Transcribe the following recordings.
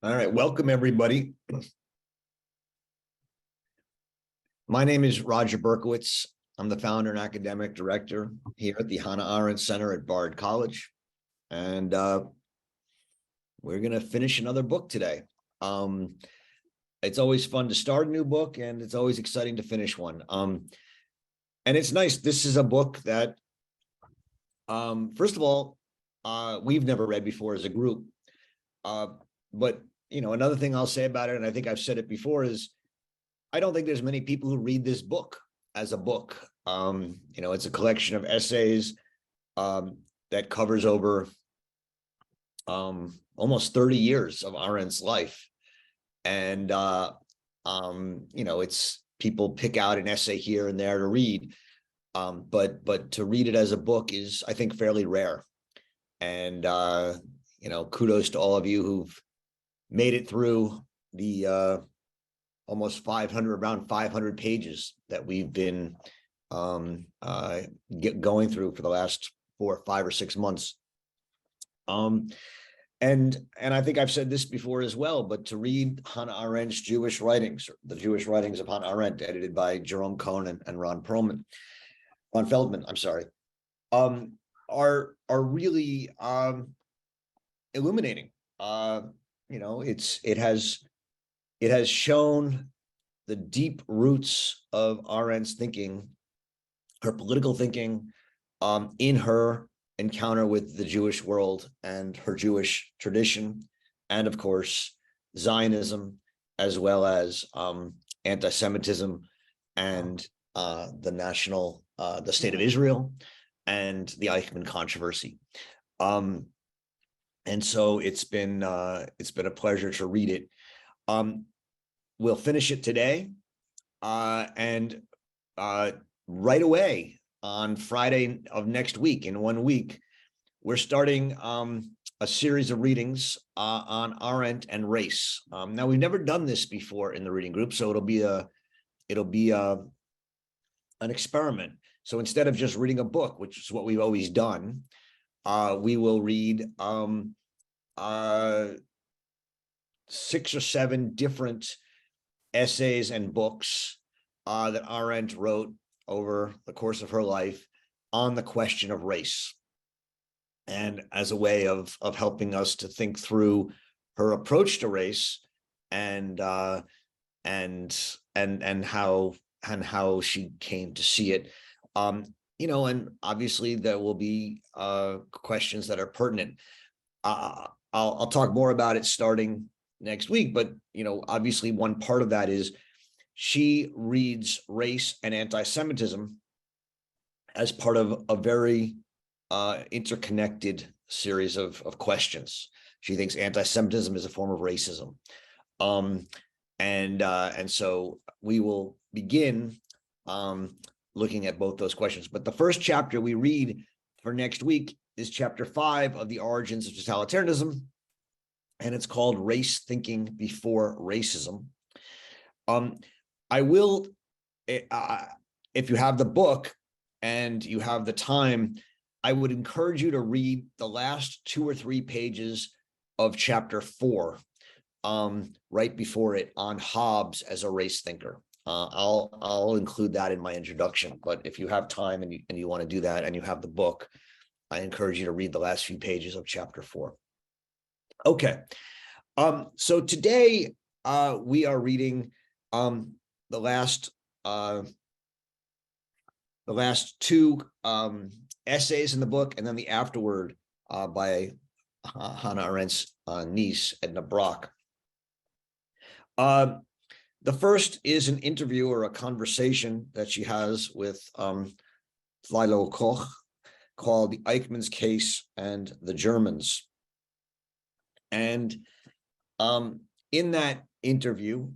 All right, welcome everybody. My name is Roger Berkowitz. I'm the founder and academic director here at the Hannah Arendt Center at Bard College. And we're going to finish another book today. It's always fun to start a new book, and it's always exciting to finish one. And it's nice. This is a book that, first of all, we've never read before as a group. But another thing I'll say about it, and I think I've said it before, is I don't think there's many people who read this book as a book. It's a collection of essays that covers over almost 30 years of Arendt's life. And, it's people pick out an essay here and there to read. But to read it as a book is, I think, fairly rare. And, kudos to all of you who've made it through the almost around 500 pages that we've been going through for the last 4, 5, or 6 months. And I think I've said this before as well, but to read Hannah Arendt's Jewish writings, the Jewish writings of Hannah Arendt, edited by Jerome Cohen and Ron Feldman, I'm sorry, are really illuminating. It has shown the deep roots of Arendt's thinking, her political thinking, in her encounter with the Jewish world and her Jewish tradition, and of course Zionism, as well as anti-Semitism and the state of Israel and the Eichmann controversy. And so it's been a pleasure to read it. We'll finish it today, and right away on Friday of next week, in 1 week, we're starting a series of readings on Arendt and race. Now, we've never done this before in the reading group, so it'll be an experiment. So instead of just reading a book, which is what we've always done, we will read 6 or 7 different essays and books that Arendt wrote over the course of her life on the question of race, and as a way of helping us to think through her approach to race and how she came to see it. And obviously there will be questions that are pertinent. I'll talk more about it starting next week, but obviously one part of that is she reads race and anti-Semitism as part of a very interconnected series of questions. She thinks anti-Semitism is a form of racism, and so we will begin looking at both those questions. But the first chapter we read for next week is chapter 5 of The Origins of Totalitarianism, and it's called Race Thinking Before Racism. I will, if you have the book and you have the time, I would encourage you to read the last 2 or 3 pages of chapter 4, right before it, on Hobbes as a race thinker. I'll include that in my introduction, but if you have time and you want to do that and you have the book, I encourage you to read the last few pages of chapter 4. Okay, so today we are reading the last 2 essays in the book, and then the afterword by Hannah Arendt's niece, Edna Brock. The first is an interview or a conversation that she has with Thilo Koch, called The Eichmann's Case and the Germans. And in that interview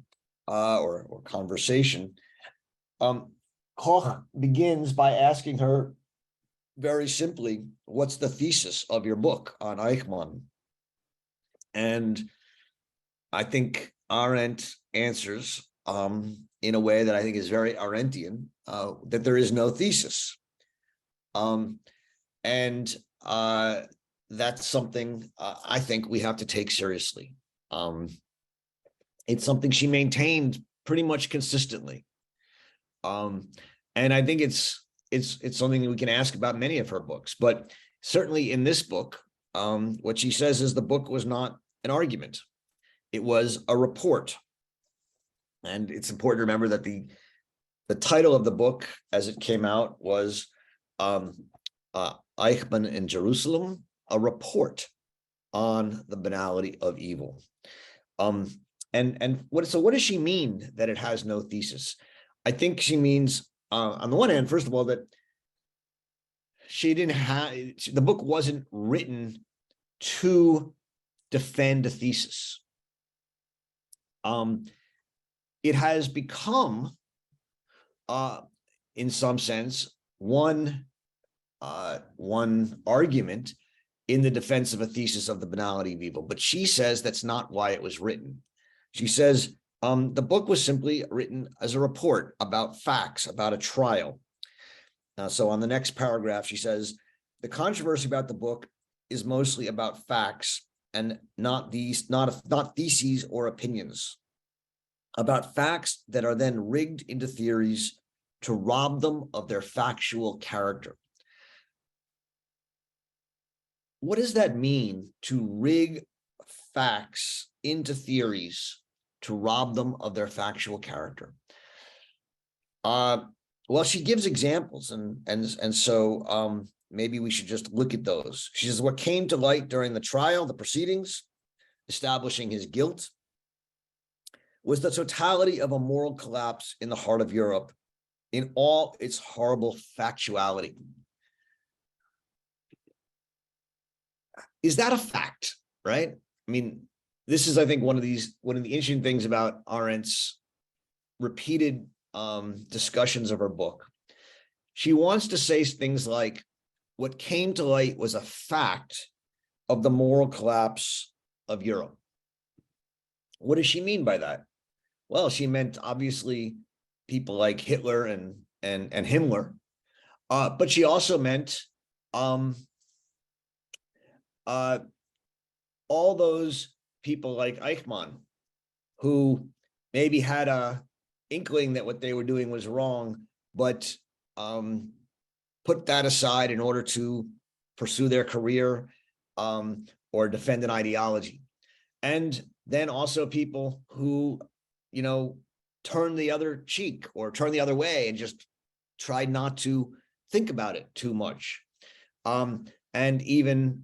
or conversation, Koch begins by asking her very simply, what's the thesis of your book on Eichmann? And I think Arendt answers in a way that I think is very Arendtian, that there is no thesis. And that's something I think we have to take seriously. It's something she maintained pretty much consistently. And I think it's something that we can ask about many of her books, but certainly in this book, what she says is the book was not an argument. It was a report. And it's important to remember that the title of the book as it came out was Eichmann in Jerusalem, a report on the banality of evil. And what does she mean that it has no thesis? I think she means, on the one hand, first of all, that the book wasn't written to defend a thesis. It has become, in some sense, one argument in the defense of a thesis of the banality of evil. But she says that's not why it was written. She says the book was simply written as a report about facts, about a trial. So on the next paragraph, she says, the controversy about the book is mostly about facts and not theses or opinions, about facts that are then rigged into theories to rob them of their factual character. What does that mean, to rig facts into theories to rob them of their factual character? Well, she gives examples, and so maybe we should just look at those. She says, what came to light during the trial, the proceedings, establishing his guilt, was the totality of a moral collapse in the heart of Europe in all its horrible factuality. Is that a fact, right? I mean, this is, I think, one of the interesting things about Arendt's repeated discussions of her book. She wants to say things like, what came to light was a fact of the moral collapse of Europe. What does she mean by that? Well, she meant obviously people like Hitler and Himmler, but she also meant all those people like Eichmann, who maybe had a inkling that what they were doing was wrong, but put that aside in order to pursue their career or defend an ideology. And then also people who, turn the other cheek or turn the other way and just tried not to think about it too much. And even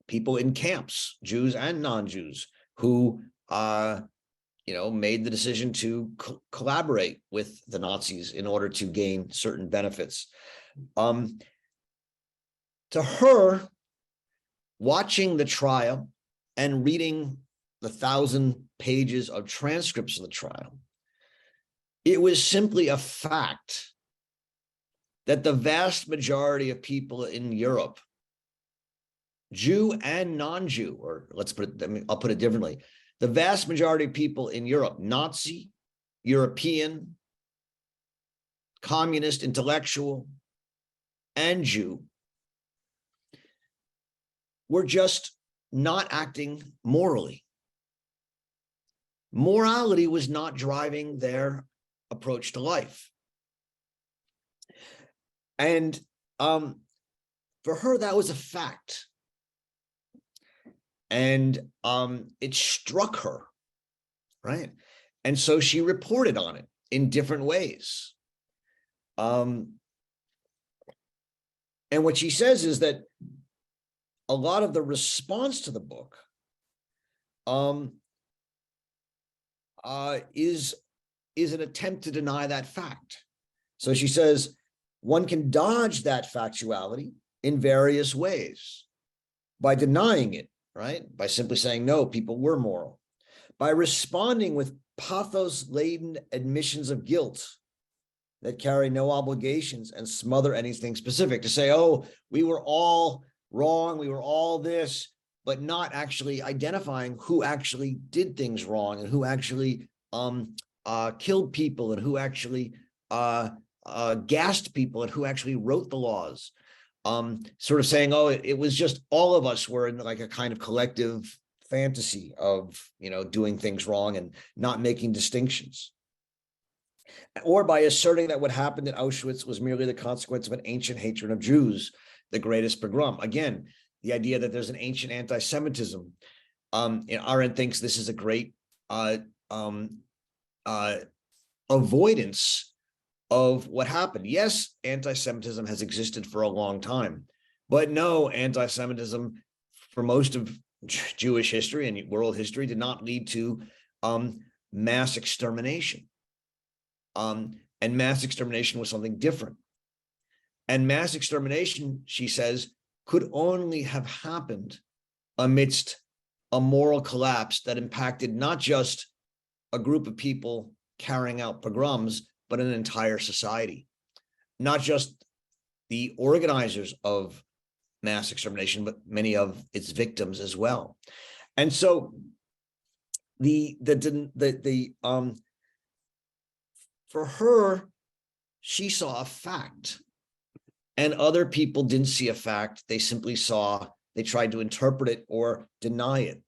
people in camps, Jews and non-Jews, who made the decision to collaborate with the Nazis in order to gain certain benefits. To her, watching the trial and reading the 1,000 pages of transcripts of the trial, it was simply a fact that the vast majority of people in Europe, Jew and non-Jew, or I'll put it differently, the vast majority of people in Europe, Nazi, European, communist, intellectual, and Jew, were just not acting morally. Morality was not driving their approach to life. And for her, that was a fact. And it struck her, right? And so she reported on it in different ways. And what she says is that a lot of the response to the book is an attempt to deny that fact. So she says, one can dodge that factuality in various ways by denying it, right? By simply saying, no, people were moral. By responding with pathos-laden admissions of guilt that carry no obligations and smother anything specific. To say, oh, we were all wrong, we were all this, but not actually identifying who actually did things wrong and who actually killed people and who actually gassed people and who actually wrote the laws. Sort of saying, oh, it was just all of us were in like a kind of collective fantasy of, doing things wrong and not making distinctions. Or by asserting that what happened at Auschwitz was merely the consequence of an ancient hatred of Jews, the greatest pogrom. Again, the idea that there's an ancient anti-Semitism. Arendt thinks this is a great avoidance of what happened. Yes, anti-Semitism has existed for a long time, but no, anti-Semitism for most of Jewish history and world history did not lead to mass extermination. And mass extermination was something different. And mass extermination, she says, could only have happened amidst a moral collapse that impacted not just a group of people carrying out pogroms, but an entire society. Not just the organizers of mass extermination, but many of its victims as well. And so for her, she saw a fact, and other people didn't see a fact. They simply they tried to interpret it or deny it.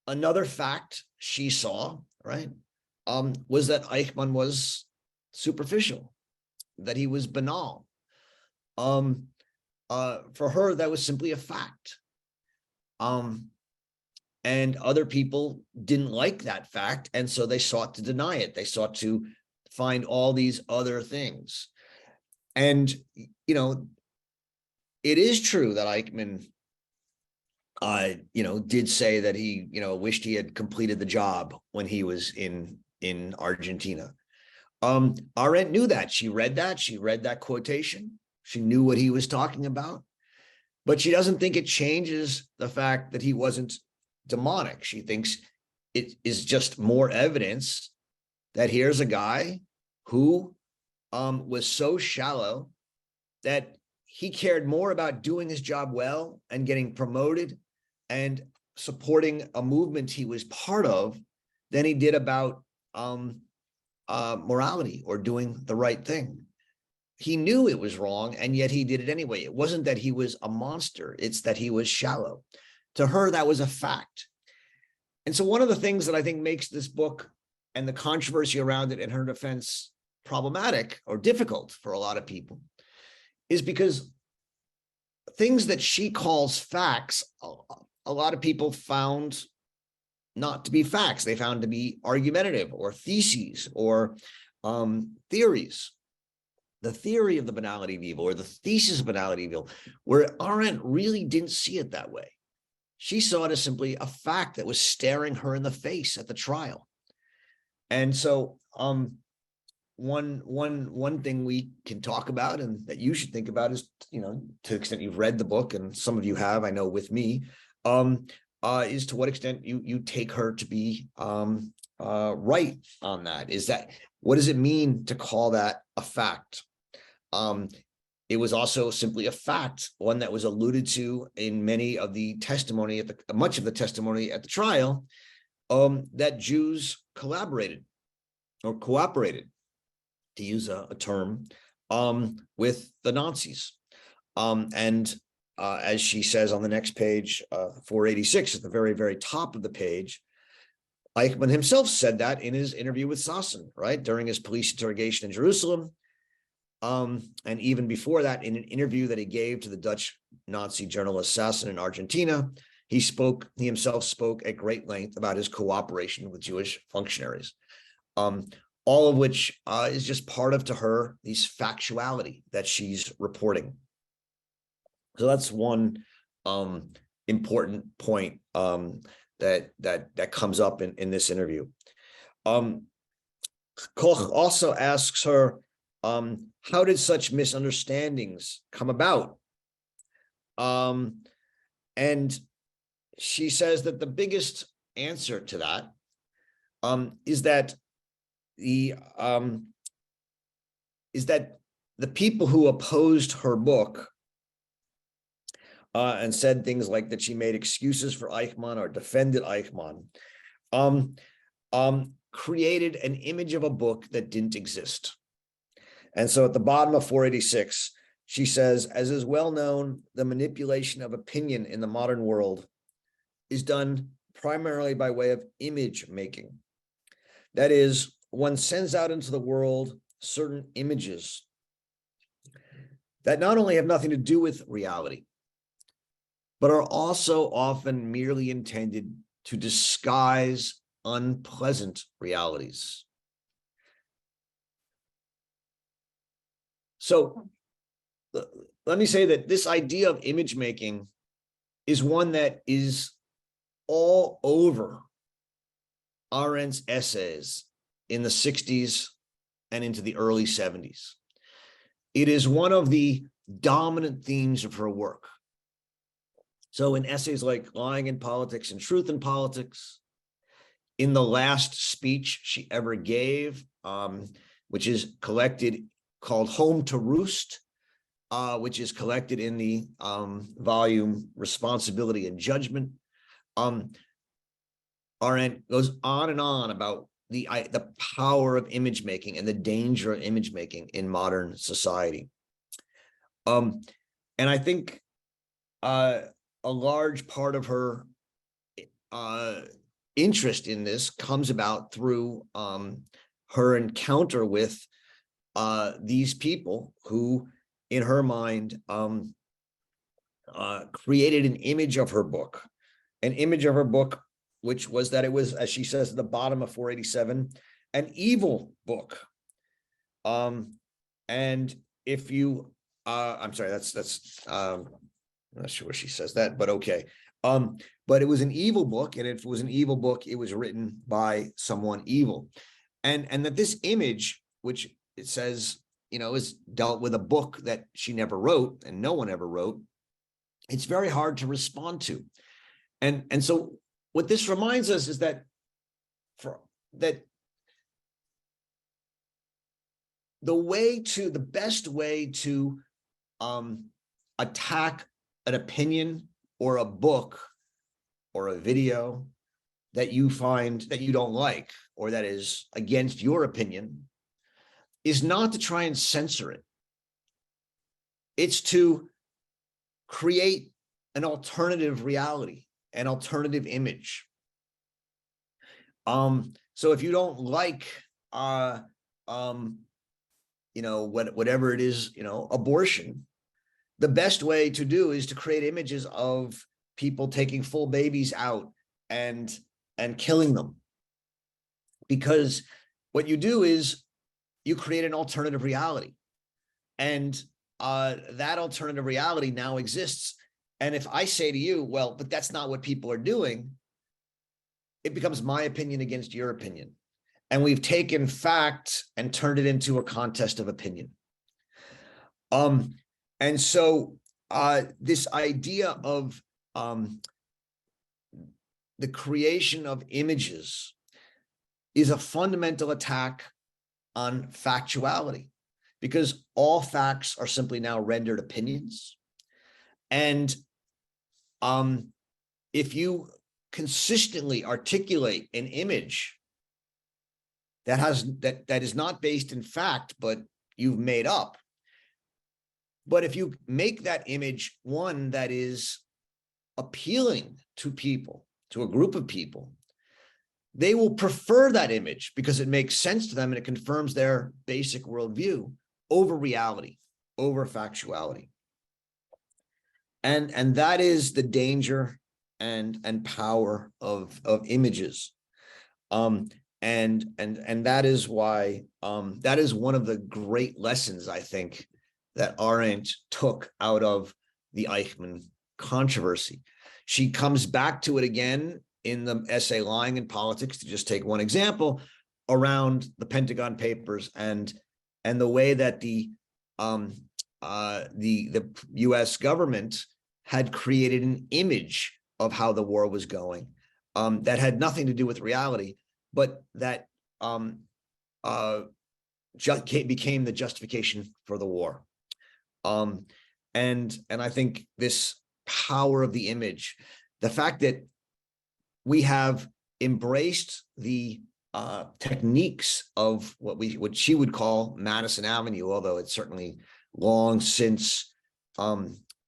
Another fact she saw, right, was that Eichmann was superficial, that he was banal. For her, that was simply a fact. And other people didn't like that fact, and so they sought to deny it. They sought to find all these other things. And, it is true that Eichmann, did say that he, wished he had completed the job when he was in Argentina. Arendt knew that. She read that quotation. She knew what he was talking about, but she doesn't think it changes the fact that he wasn't demonic. She thinks it is just more evidence that here's a guy who was so shallow that he cared more about doing his job well and getting promoted and supporting a movement he was part of than he did about morality or doing the right thing. He knew it was wrong, and yet he did it anyway. It wasn't that he was a monster, it's that he was shallow. To her, that was a fact. And so one of the things that I think makes this book and the controversy around it and her defense problematic or difficult for a lot of people is because things that she calls facts, a lot of people found not to be facts. They found to be argumentative or theses or theories. The theory of the banality of evil or the thesis of banality of evil, where Arendt really didn't see it that way. She saw it as simply a fact that was staring her in the face at the trial. And so one thing we can talk about and that you should think about is, to the extent you've read the book, and some of you have, I know with me, is to what extent you take her to be right on that. Is that, what does it mean to call that a fact? It was also simply a fact, one that was alluded to in many of the testimony much of the testimony at the trial, that Jews collaborated or cooperated, to use a term, with the Nazis. As she says on the next page, 486, at the very, very top of the page, Eichmann himself said that in his interview with Sasson, right, during his police interrogation in Jerusalem. And even before that, in an interview that he gave to the Dutch Nazi journalist Sasson in Argentina, he himself spoke at great length about his cooperation with Jewish functionaries, all of which is just part of, to her, these factuality that she's reporting. So that's one important point that comes up in this interview. Koch also asks her, how did such misunderstandings come about? And she says that the biggest answer to that is that the people who opposed her book and said things like that she made excuses for Eichmann or defended Eichmann, created an image of a book that didn't exist. And so at the bottom of 486, she says, as is well known, the manipulation of opinion in the modern world is done primarily by way of image making. That is, one sends out into the world certain images that not only have nothing to do with reality, but are also often merely intended to disguise unpleasant realities. So let me say that this idea of image making is one that is all over Arendt's essays in the 60s and into the early 70s. It is one of the dominant themes of her work. So in essays like Lying in Politics and Truth in Politics, in the last speech she ever gave, which is collected, called Home to Roost, which is collected in the volume Responsibility and Judgment. Arendt goes on and on about the power of image making and the danger of image making in modern society. And I think a large part of her interest in this comes about through her encounter with these people who, in her mind, created an image of her book, which was that it was, as she says at the bottom of 487, an evil book. And if you, I'm sorry, that's I'm not sure where she says that, but okay. But it was an evil book, and if it was an evil book, it was written by someone evil. And that this image, which it says, is dealt with a book that she never wrote and no one ever wrote, it's very hard to respond to. And so what this reminds us is that the best way to attack an opinion or a book or a video that you find that you don't like or that is against your opinion is not to try and censor it. It's to create an alternative reality, an alternative image. So if you don't like, whatever it is, abortion, the best way to do is to create images of people taking full babies out and killing them. Because what you do is you create an alternative reality. And that alternative reality now exists. And if I say to you, well, but that's not what people are doing, it becomes my opinion against your opinion. And we've taken fact and turned it into a contest of opinion. And so this idea of the creation of images is a fundamental attack on factuality, because all facts are simply now rendered opinions. And if you consistently articulate an image that is not based in fact, but you've made up, but if you make that image one that is appealing to people, to a group of people, they will prefer that image because it makes sense to them and it confirms their basic worldview over reality, over factuality. And that is the danger and power of images. And that is why that is one of the great lessons, I think, that Arendt took out of the Eichmann controversy. She comes back to it again in the essay Lying in Politics, to just take one example, around the Pentagon Papers and the way that the U.S. government had created an image of how the war was going that had nothing to do with reality, but that became the justification for the war. And I think this power of the image, the fact that we have embraced the techniques of what she would call Madison Avenue, although it's certainly long since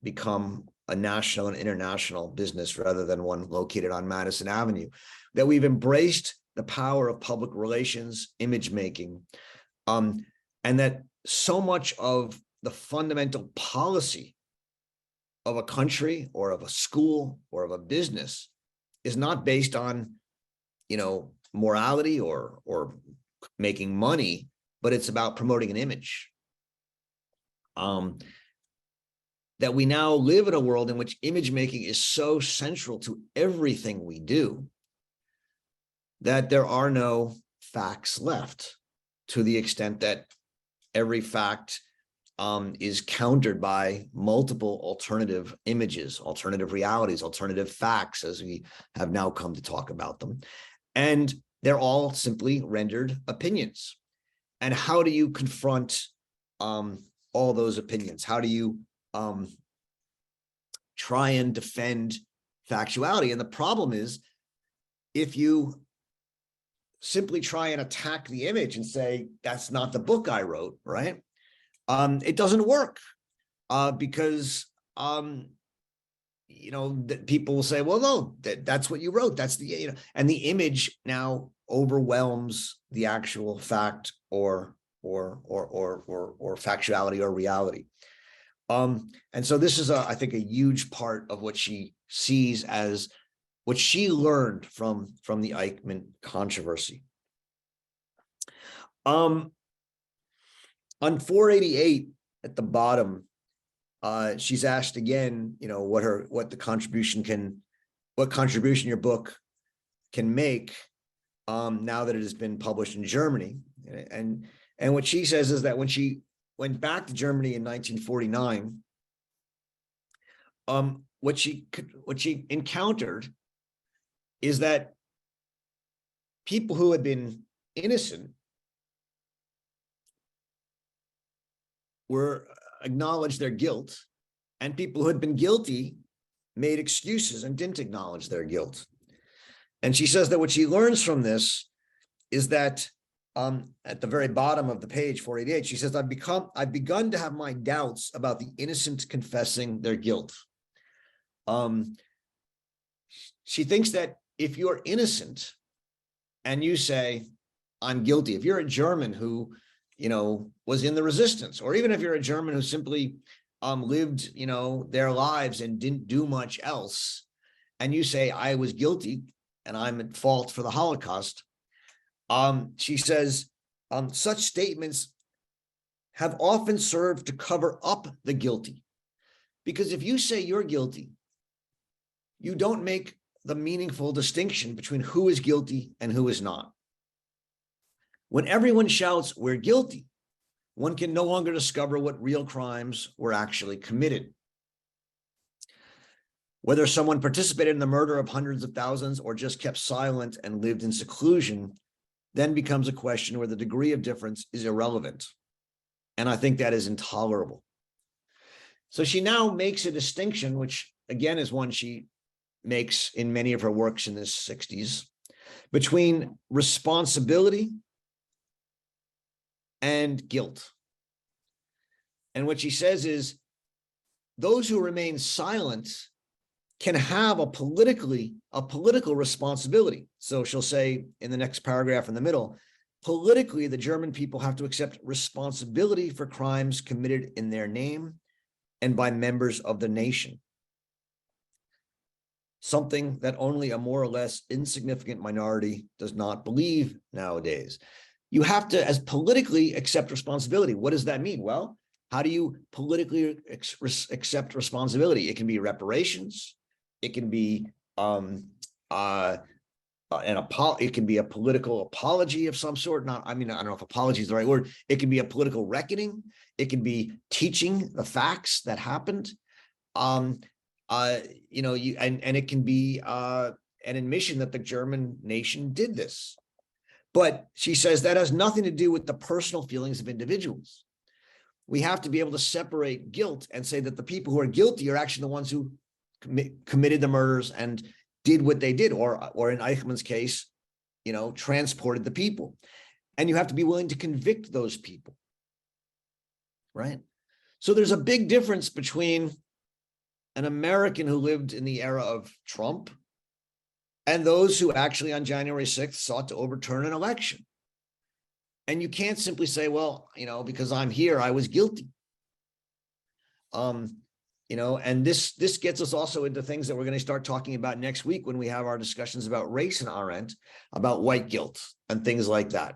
become a national and international business rather than one located on Madison Avenue, that we've embraced the power of public relations, image making, and that so much of the fundamental policy of a country or of a school or of a business is not based on, morality or making money, but it's about promoting an image. That we now live in a world in which image making is so central to everything we do that there are no facts left, to the extent that every fact is countered by multiple alternative images, alternative realities, alternative facts, as we have now come to talk about them. And they're all simply rendered opinions. And how do you confront all those opinions? How do you try and defend factuality? And the problem is, if you simply try and attack the image and say, that's not the book I wrote, right? It doesn't work because, people will say, well, no, that's what you wrote. That's the, and the image now overwhelms the actual fact or factuality or reality. And so this is, I think, a huge part of what she sees as what she learned from the Eichmann controversy. On 488 at the bottom, she's asked again, what contribution your book can make now that it has been published in Germany. And what she says is that when she went back to Germany in 1949, what she encountered is that people who had been innocent were acknowledged their guilt, and people who had been guilty made excuses and didn't acknowledge their guilt. And she says that what she learns from this is that at the very bottom of the page 488, she says, I've begun to have my doubts about the innocent confessing their guilt. She thinks that if you're innocent and you say, I'm guilty, if you're a German who, was in the resistance, or even if you're a German who simply lived, their lives and didn't do much else, and you say, I was guilty and I'm at fault for the Holocaust, she says, such statements have often served to cover up the guilty. Because if you say you're guilty, you don't make the meaningful distinction between who is guilty and who is not. When everyone shouts, we're guilty, one can no longer discover what real crimes were actually committed. Whether someone participated in the murder of hundreds of thousands or just kept silent and lived in seclusion then becomes a question where the degree of difference is irrelevant. And I think that is intolerable. So she now makes a distinction, which again is one she makes in many of her works in the 60s, between responsibility and guilt. And what she says is those who remain silent can have a political responsibility. So she'll say in the next paragraph in the middle, politically, the German people have to accept responsibility for crimes committed in their name and by members of the nation. Something that only a more or less insignificant minority does not believe nowadays. You have to, as politically, accept responsibility. What does that mean? Well, how do you politically accept responsibility? It can be reparations. It can be it can be a political apology of some sort. I don't know if apology is the right word. It can be a political reckoning. It can be teaching the facts that happened. And it can be an admission that the German nation did this. But she says that has nothing to do with the personal feelings of individuals. We have to be able to separate guilt and say that the people who are guilty are actually the ones who committed the murders and did what they did, or in Eichmann's case, transported the people. And you have to be willing to convict those people, right? So there's a big difference between an American who lived in the era of Trump, and those who actually on January 6th sought to overturn an election. And you can't simply say, well, because I'm here, I was guilty. And this gets us also into things that we're going to start talking about next week when we have our discussions about race and Arendt, about white guilt and things like that.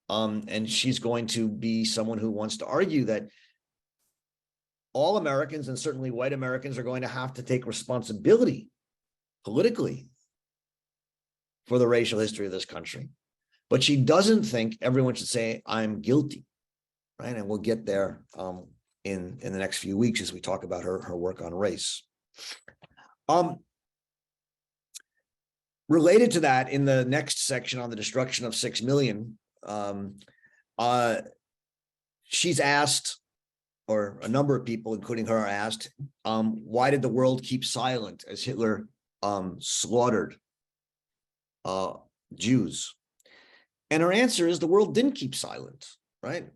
And she's going to be someone who wants to argue that all Americans, and certainly white Americans, are going to have to take responsibility politically for the racial history of this country. But she doesn't think everyone should say, I'm guilty, right? And we'll get there in the next few weeks as we talk about her work on race. Related to that, in the next section on the destruction of 6 million, she's asked, or a number of people, including her, are asked, why did the world keep silent as Hitler slaughtered Jews? And her answer is the world didn't keep silent, right?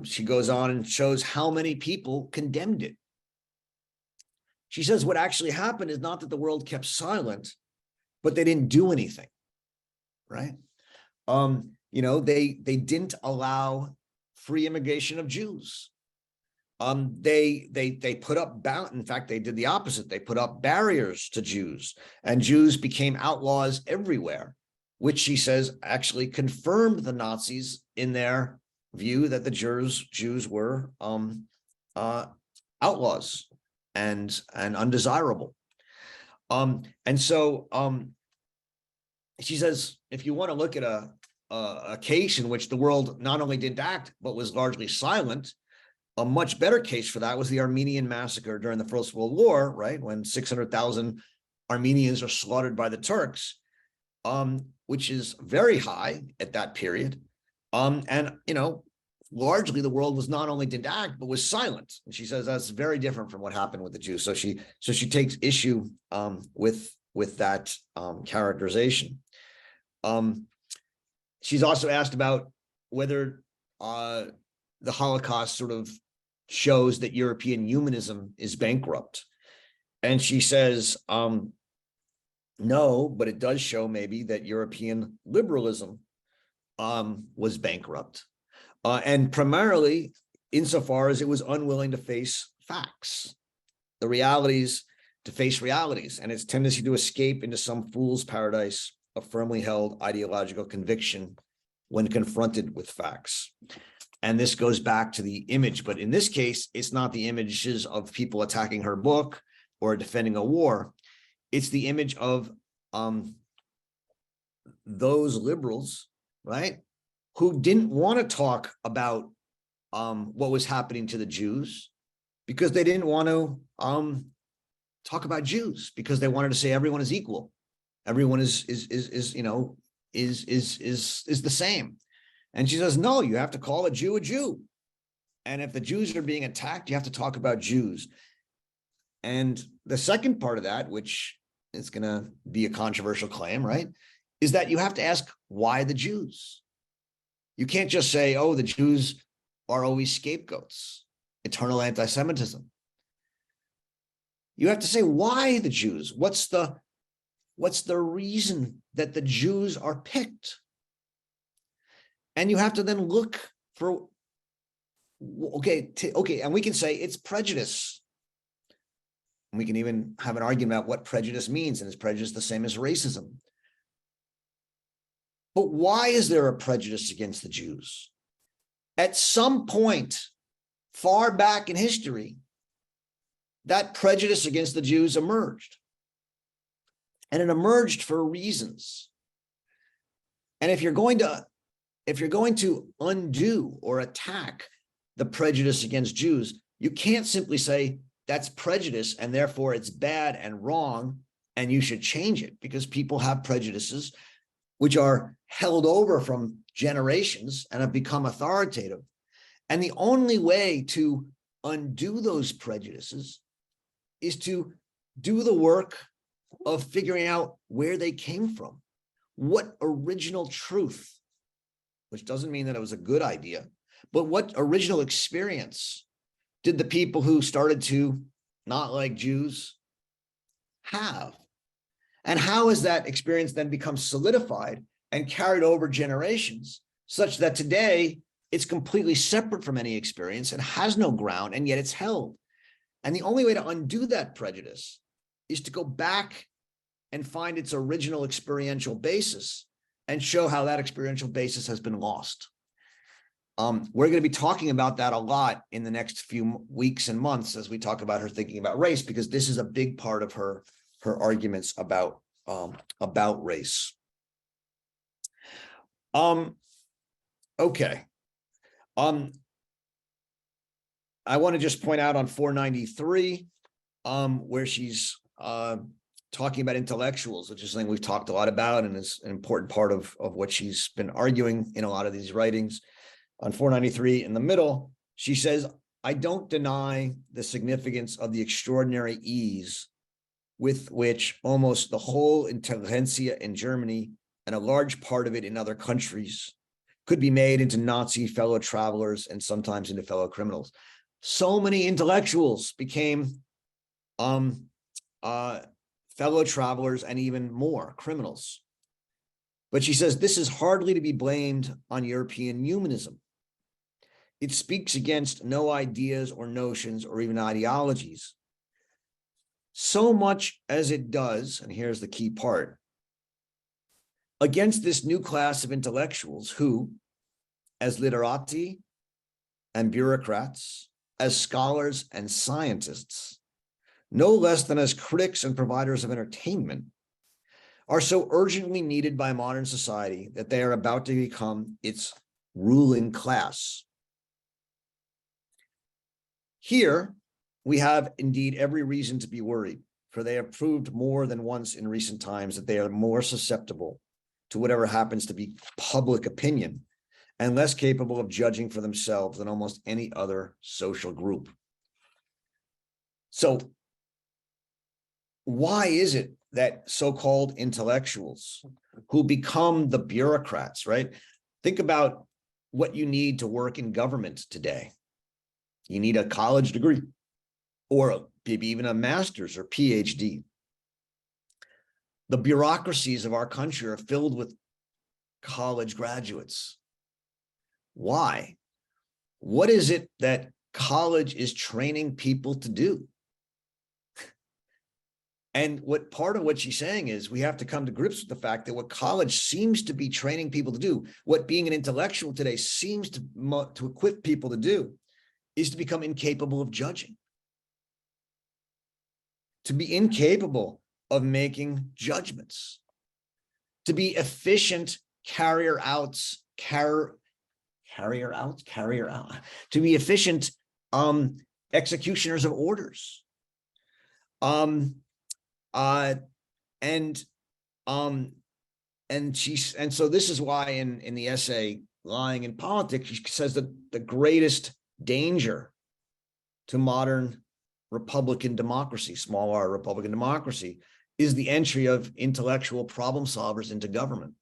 She goes on and shows how many people condemned it. She says what actually happened is not that the world kept silent, but they didn't do anything, right? They didn't allow free immigration of Jews. They put up in fact, they did the opposite. They put up barriers to Jews, and Jews became outlaws everywhere, which she says actually confirmed the Nazis in their view that the Jews were outlaws and undesirable. And so she says, if you want to look at a case in which the world not only didn't act, but was largely silent, a much better case for that was the Armenian massacre during the First World War, right? When 600,000 Armenians are slaughtered by the Turks, which is very high at that period. Largely the world was not only didn't act, but was silent. And she says that's very different from what happened with the Jews. So she takes issue with that characterization. She's also asked about whether the Holocaust sort of shows that European humanism is bankrupt. And she says, no, but it does show maybe that European liberalism was bankrupt. And primarily insofar as it was unwilling to face facts, the realities, to face realities, and its tendency to escape into some fool's paradise of firmly held ideological conviction when confronted with facts. And this goes back to the image, but in this case, it's not the images of people attacking her book or defending a war. It's the image of those liberals, right, who didn't want to talk about what was happening to the Jews because they didn't want to talk about Jews, because they wanted to say everyone is equal, everyone is the same. And she says, no, you have to call a Jew. And if the Jews are being attacked, you have to talk about Jews. And the second part of that, which is going to be a controversial claim, right, is that you have to ask, why the Jews? You can't just say, oh, the Jews are always scapegoats, eternal anti-Semitism. You have to say, why the Jews? What's the reason that the Jews are picked? And you have to then look for, okay, and we can say it's prejudice. And we can even have an argument about what prejudice means, and is prejudice the same as racism? But why is there a prejudice against the Jews? At some point, far back in history, that prejudice against the Jews emerged. And it emerged for reasons. And if you're going to undo or attack the prejudice against Jews, you can't simply say that's prejudice and therefore it's bad and wrong and you should change it, because people have prejudices which are held over from generations and have become authoritative. And the only way to undo those prejudices is to do the work of figuring out where they came from. What original truth, which doesn't mean that it was a good idea, but what original experience did the people who started to not like Jews, have. And how has that experience then become solidified and carried over generations, such that today it's completely separate from any experience and has no ground, and yet it's held? And the only way to undo that prejudice is to go back and find its original experiential basis and show how that experiential basis has been lost. We're going to be talking about that a lot in the next few weeks and months as we talk about her thinking about race, because this is a big part of her arguments about race. Okay. I want to just point out on 493, where she's talking about intellectuals, which is something we've talked a lot about and is an important part of what she's been arguing in a lot of these writings. On 493 in the middle, she says, I don't deny the significance of the extraordinary ease with which almost the whole intelligentsia in Germany and a large part of it in other countries could be made into Nazi fellow travelers and sometimes into fellow criminals. So many intellectuals became fellow travelers and even more criminals. But she says this is hardly to be blamed on European humanism. It speaks against no ideas or notions or even ideologies, so much as it does, and here's the key part, against this new class of intellectuals who, as literati and bureaucrats, as scholars and scientists, no less than as critics and providers of entertainment, are so urgently needed by modern society that they are about to become its ruling class. Here, we have indeed every reason to be worried, for they have proved more than once in recent times that they are more susceptible to whatever happens to be public opinion and less capable of judging for themselves than almost any other social group. So, why is it that so-called intellectuals who become the bureaucrats, right? Think about what you need to work in government today. You need a college degree, or maybe even a master's or PhD. The bureaucracies of our country are filled with college graduates. Why? What is it that college is training people to do? And what part of what she's saying is we have to come to grips with the fact that what college seems to be training people to do, what being an intellectual today seems to equip people to do, is to become incapable of judging, to be incapable of making judgments, to be efficient to be efficient executioners of orders. And so this is why in the essay Lying in Politics, she says that the greatest danger to modern Republican democracy, small r Republican democracy, is the entry of intellectual problem solvers into government.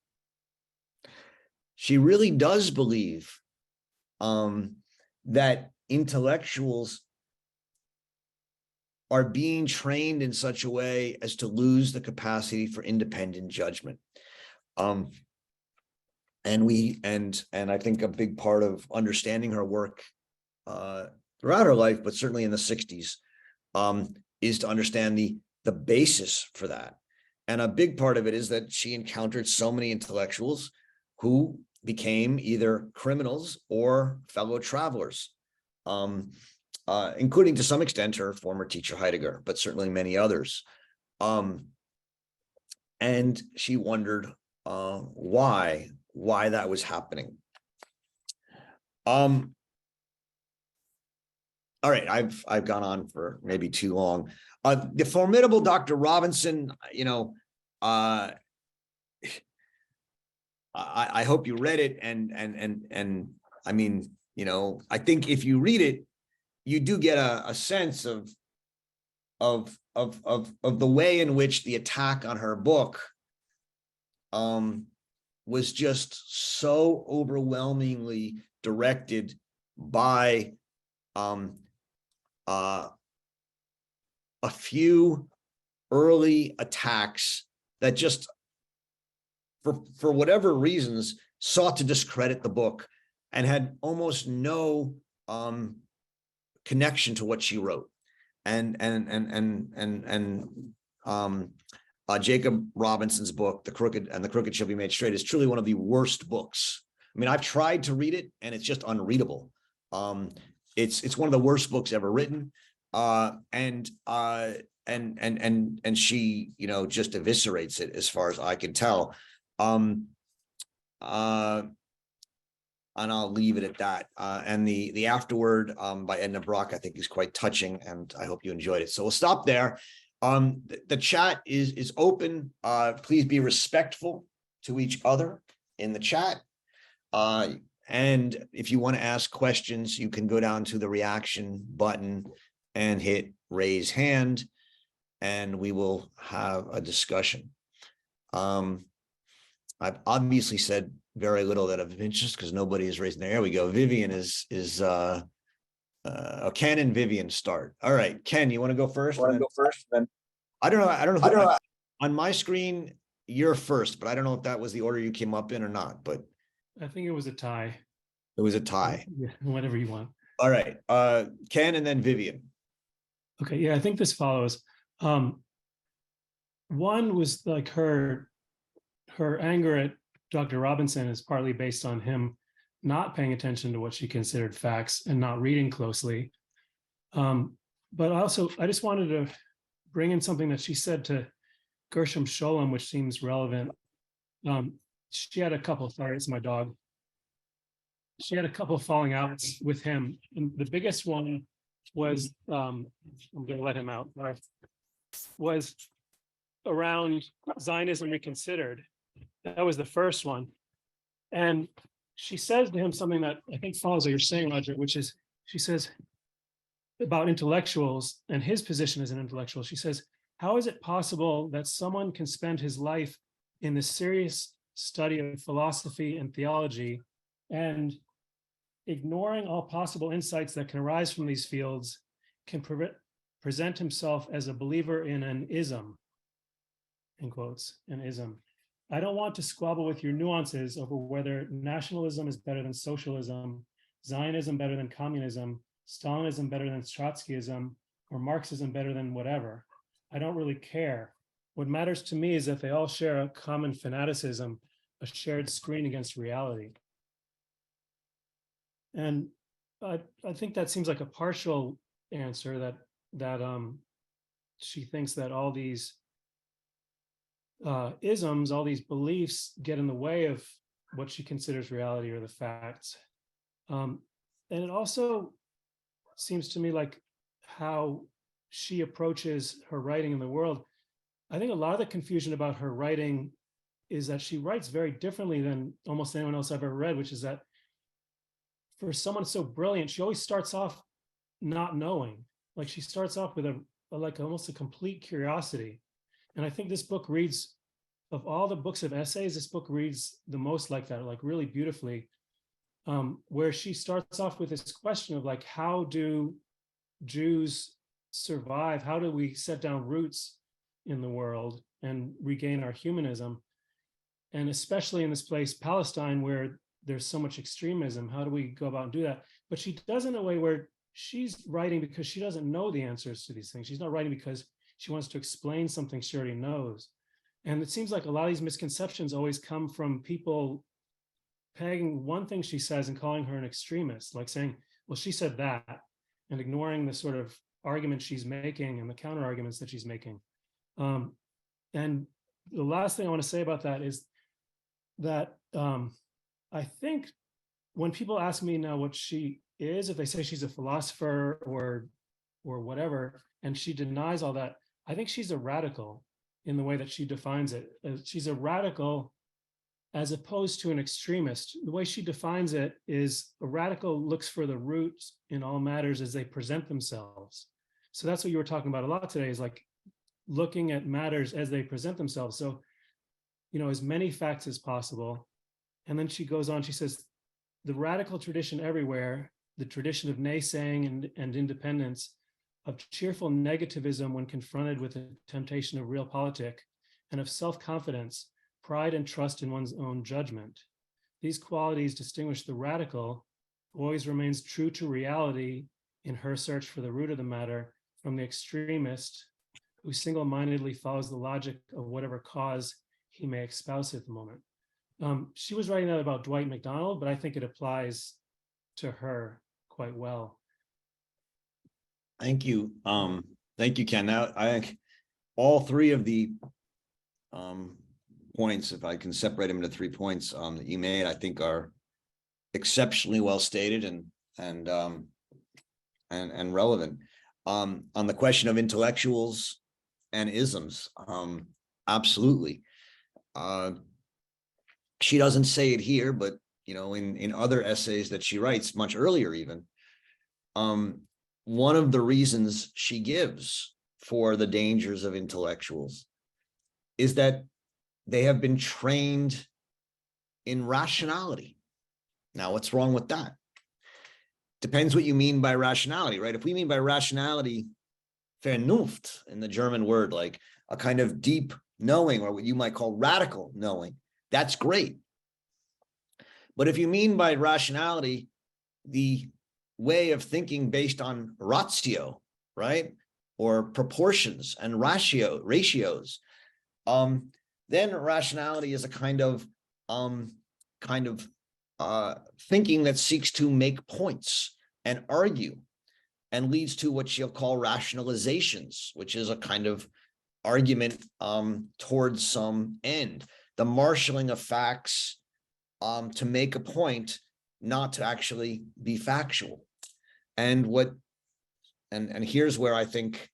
She really does believe that intellectuals are being trained in such a way as to lose the capacity for independent judgment. And I think a big part of understanding her work throughout her life, but certainly in the 60s, is to understand the basis for that. And a big part of it is that she encountered so many intellectuals who became either criminals or fellow travelers, including to some extent her former teacher Heidegger, but certainly many others. And she wondered why that was happening. All right, I've gone on for maybe too long. The formidable Dr. Robinson, I hope you read it, and I mean, I think if you read it, you do get a sense of the way in which the attack on her book was just so overwhelmingly directed by a few early attacks that just, for whatever reasons, sought to discredit the book and had almost no connection to what she wrote. And Jacob Robinson's book, The Crooked Shall Be Made Straight, is truly one of the worst books. I mean, I've tried to read it and it's just unreadable. It's one of the worst books ever written. And she, just eviscerates it as far as I can tell. And I'll leave it at that. And the afterword by Edna Brock, I think, is quite touching, and I hope you enjoyed it. So we'll stop there. The chat is open. Please be respectful to each other in the chat. And if you want to ask questions, you can go down to the reaction button and hit raise hand, and we will have a discussion. I've obviously said very little that of interest because nobody is raising. There we go. Vivian Ken and Vivian start. All right, Ken, you want to go first? Then I don't know. On my screen, you're first, but I don't know if that was the order you came up in or not. But I think it was a tie. It was a tie. Yeah, whatever you want. All right, Ken and then Vivian. Okay, yeah, I think this follows. One was like her anger at Dr. Robinson is partly based on him not paying attention to what she considered facts and not reading closely. But also, I just wanted to bring in something that she said to Gershom Scholem, which seems relevant. She had a couple, sorry, it's my dog. She had a couple of falling outs with him. And the biggest one was, I'm going to let him out, was around Zionism Reconsidered. That was the first one. And she says to him something that I think follows what you're saying, Roger, which is, she says about intellectuals and his position as an intellectual. She says, how is it possible that someone can spend his life in the serious study of philosophy and theology and ignoring all possible insights that can arise from these fields can present himself as a believer in an ism, in quotes, an ism. I don't want to squabble with your nuances over whether nationalism is better than socialism, Zionism better than communism, Stalinism better than Trotskyism, or Marxism better than whatever. I don't really care. What matters to me is that they all share a common fanaticism, a shared screen against reality. And I think that seems like a partial answer, that she thinks that all these isms, all these beliefs get in the way of what she considers reality or the facts. And it also seems to me like how she approaches her writing in the world. I think a lot of the confusion about her writing is that she writes very differently than almost anyone else I've ever read, which is that for someone so brilliant, she always starts off not knowing. Like she starts off with like almost a complete curiosity. And I think this book reads, of all the books of essays, this book reads the most like that, like really beautifully, where she starts off with this question of like, how do Jews survive? How do we set down roots in the world and regain our humanism? And especially in this place, Palestine, where there's so much extremism, how do we go about and do that? But she does it in a way where she's writing because she doesn't know the answers to these things. She's not writing because she wants to explain something she already knows. And it seems like a lot of these misconceptions always come from people pegging one thing she says and calling her an extremist, like saying, well, she said that, and ignoring the sort of argument she's making and the counter arguments that she's making. And the last thing I want to say about that is that I think when people ask me now what she is, if they say she's a philosopher or whatever, and she denies all that, I think she's a radical in the way that she defines it. She's a radical as opposed to an extremist. The way she defines it is a radical looks for the roots in all matters as they present themselves. So that's what you were talking about a lot today, is like looking at matters as they present themselves. So, as many facts as possible. And then she goes on, she says, the radical tradition everywhere, the tradition of naysaying and independence, of cheerful negativism when confronted with the temptation of realpolitik, and of self-confidence, pride, and trust in one's own judgment. These qualities distinguish the radical, who always remains true to reality in her search for the root of the matter, from the extremist, who single-mindedly follows the logic of whatever cause he may espouse at the moment. She was writing that about Dwight McDonald, but I think it applies to her quite well. Thank you. Thank you, Ken. Now, all three of the points, if I can separate them into 3 points that you made, I think are exceptionally well stated and relevant. On the question of intellectuals and isms, absolutely. She doesn't say it here, but in other essays that she writes much earlier, even one of the reasons she gives for the dangers of intellectuals is that they have been trained in rationality. Now, what's wrong with that? Depends what you mean by rationality, right? If we mean by rationality, Vernunft in the German word, like a kind of deep knowing, or what you might call radical knowing, that's great. But if you mean by rationality the way of thinking based on ratio, right, or proportions and ratios, then rationality is a kind of thinking that seeks to make points and argue, and leads to what she'll call rationalizations, which is a kind of argument towards some end, the marshaling of facts to make a point, not to actually be factual. And here's where I think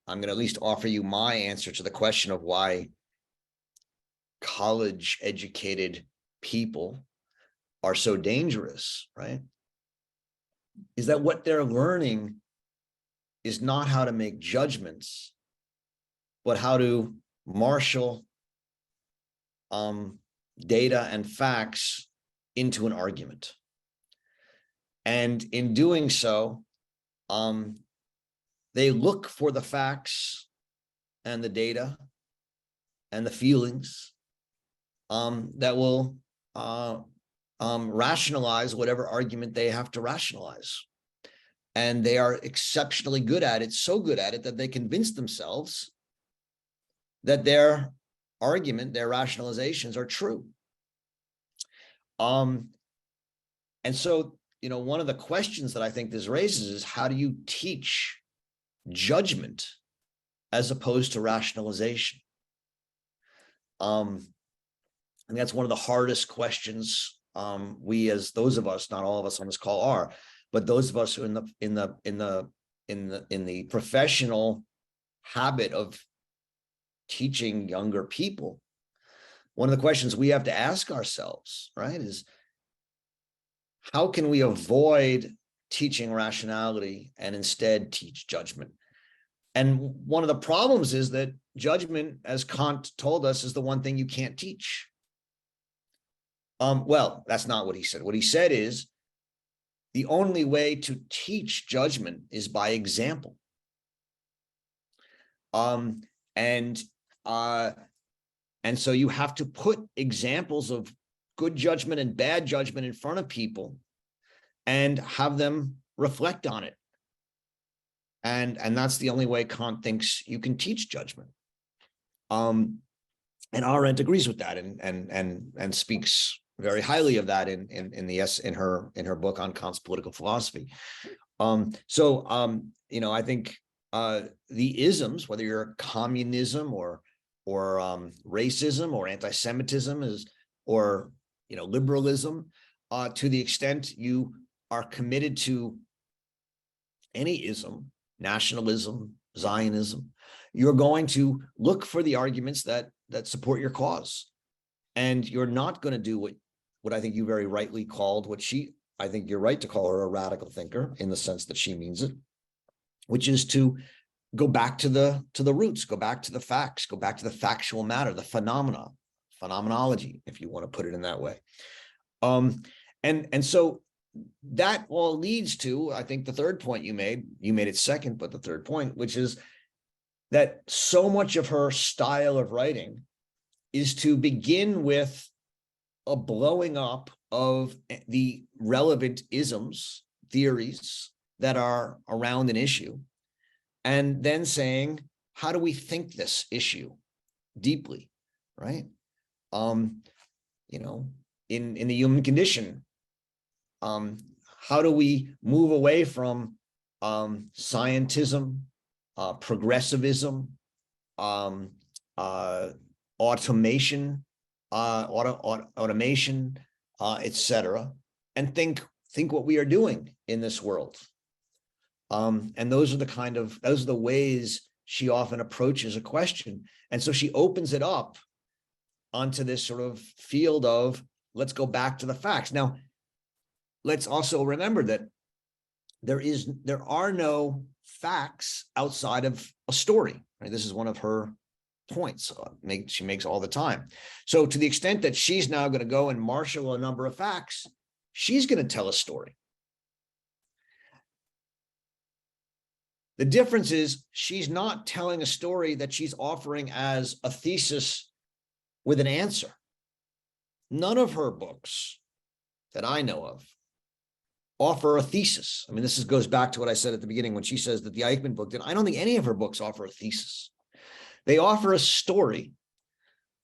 I'm going to at least offer you my answer to the question of why college educated people are so dangerous, right? Is that what they're learning is not how to make judgments, but how to marshal data and facts into an argument. And in doing so, they look for the facts and the data and the feelings that will rationalize whatever argument they have to rationalize. And they are exceptionally good at it, so good at it that they convince themselves that their argument, their rationalizations are true. And so, one of the questions that I think this raises is, how do you teach judgment as opposed to rationalization? And that's one of the hardest questions we, as those of us, not all of us on this call are, but those of us who are in the professional habit of teaching younger people, one of the questions we have to ask ourselves, right, is how can we avoid teaching rationality and instead teach judgment? And one of the problems is that judgment, as Kant told us, is the one thing you can't teach. Well, that's not what he said. What he said is the only way to teach judgment is by example. And so you have to put examples of good judgment and bad judgment in front of people and have them reflect on it. And that's the only way Kant thinks you can teach judgment. And Arendt agrees with that and speaks very highly of that in her book on Kant's political philosophy. I think the isms, whether you're communism or racism or anti-Semitism or liberalism, to the extent you are committed to any ism, nationalism, Zionism, you're going to look for the arguments that support your cause, and you're not going to do what I think you very rightly called, I think you're right to call her a radical thinker in the sense that she means it, which is to go back to the roots, go back to the facts, go back to the factual matter, the phenomenology, if you want to put it in that way. And so that all leads to, I think, the third point you made it second, but the third point, which is that so much of her style of writing is to begin with a blowing up of the relevant isms, theories that are around an issue, and then saying, how do we think this issue deeply, right? You know, in the human condition, how do we move away from scientism, progressivism, automation, automation, etc., and think what we are doing in this world. And those are the ways she often approaches a question. And so she opens it up onto this sort of field of, let's go back to the facts. Now, let's also remember that there are no facts outside of a story, right? This is one of her points she makes all the time. So to the extent that she's now going to go and marshal a number of facts, she's going to tell a story. The difference is she's not telling a story that she's offering as a thesis with an answer. None of her books that I know of offer a thesis. I mean, this goes back to what I said at the beginning when she says that the Eichmann book did. I don't think any of her books offer a thesis. They offer a story,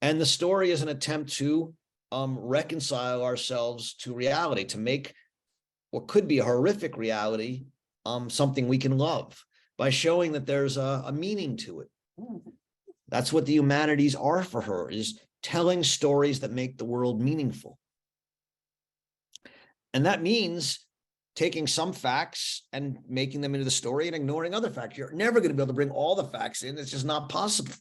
and the story is an attempt to reconcile ourselves to reality, to make what could be a horrific reality something we can love, by showing that there's a meaning to it. That's what the humanities are for her, is telling stories that make the world meaningful. And that means taking some facts and making them into the story and ignoring other facts. You're never going to be able to bring all the facts in. It's just not possible.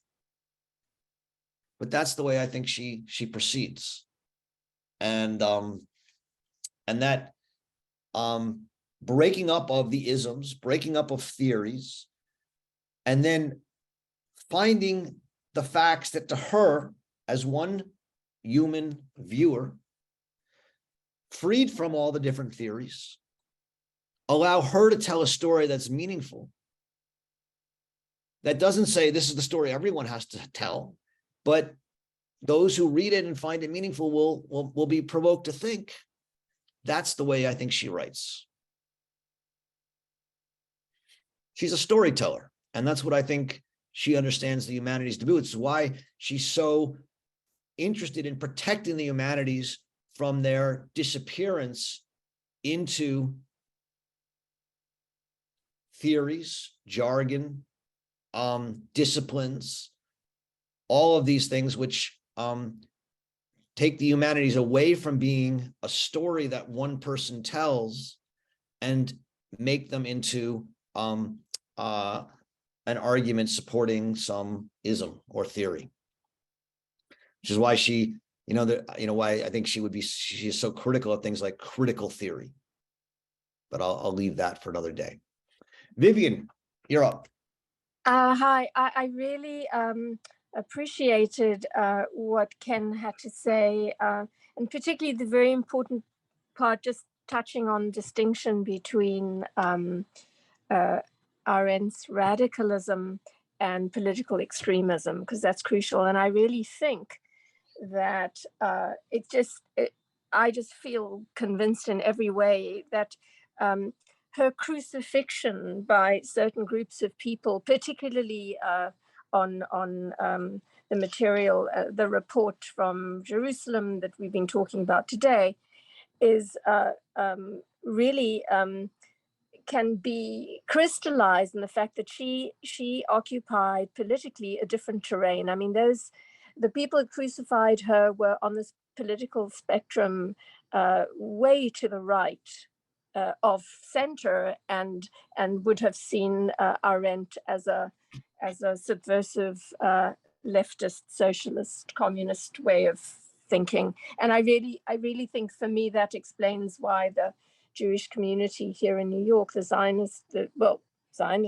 But that's the way I think she proceeds. And that breaking up of the isms, breaking up of theories, and then finding the facts that to her, as one human viewer, freed from all the different theories, allow her to tell a story that's meaningful, that doesn't say this is the story everyone has to tell, but those who read it and find it meaningful will be provoked to think. That's the way I think she writes. She's a storyteller, and that's what I think she understands the humanities to do. It's why she's so interested in protecting the humanities from their disappearance into theories, jargon, disciplines, all of these things which take the humanities away from being a story that one person tells and make them into an argument supporting some ism or theory, which is why she, why I think she is so critical of things like critical theory. But I'll leave that for another day. Vivian, you're up. Hi, I really appreciated what Ken had to say, and particularly the very important part, just touching on distinction between Arendt's radicalism and political extremism, because that's crucial. And I really think that I just feel convinced in every way that her crucifixion by certain groups of people, particularly on the material, the report from Jerusalem that we've been talking about today, is really can be crystallized in the fact that she occupied politically a different terrain. I mean, the people who crucified her were on this political spectrum way to the right of center, and would have seen Arendt as a subversive leftist, socialist, communist way of thinking. And I really think, for me, that explains why the Jewish community here in New York, the Zionist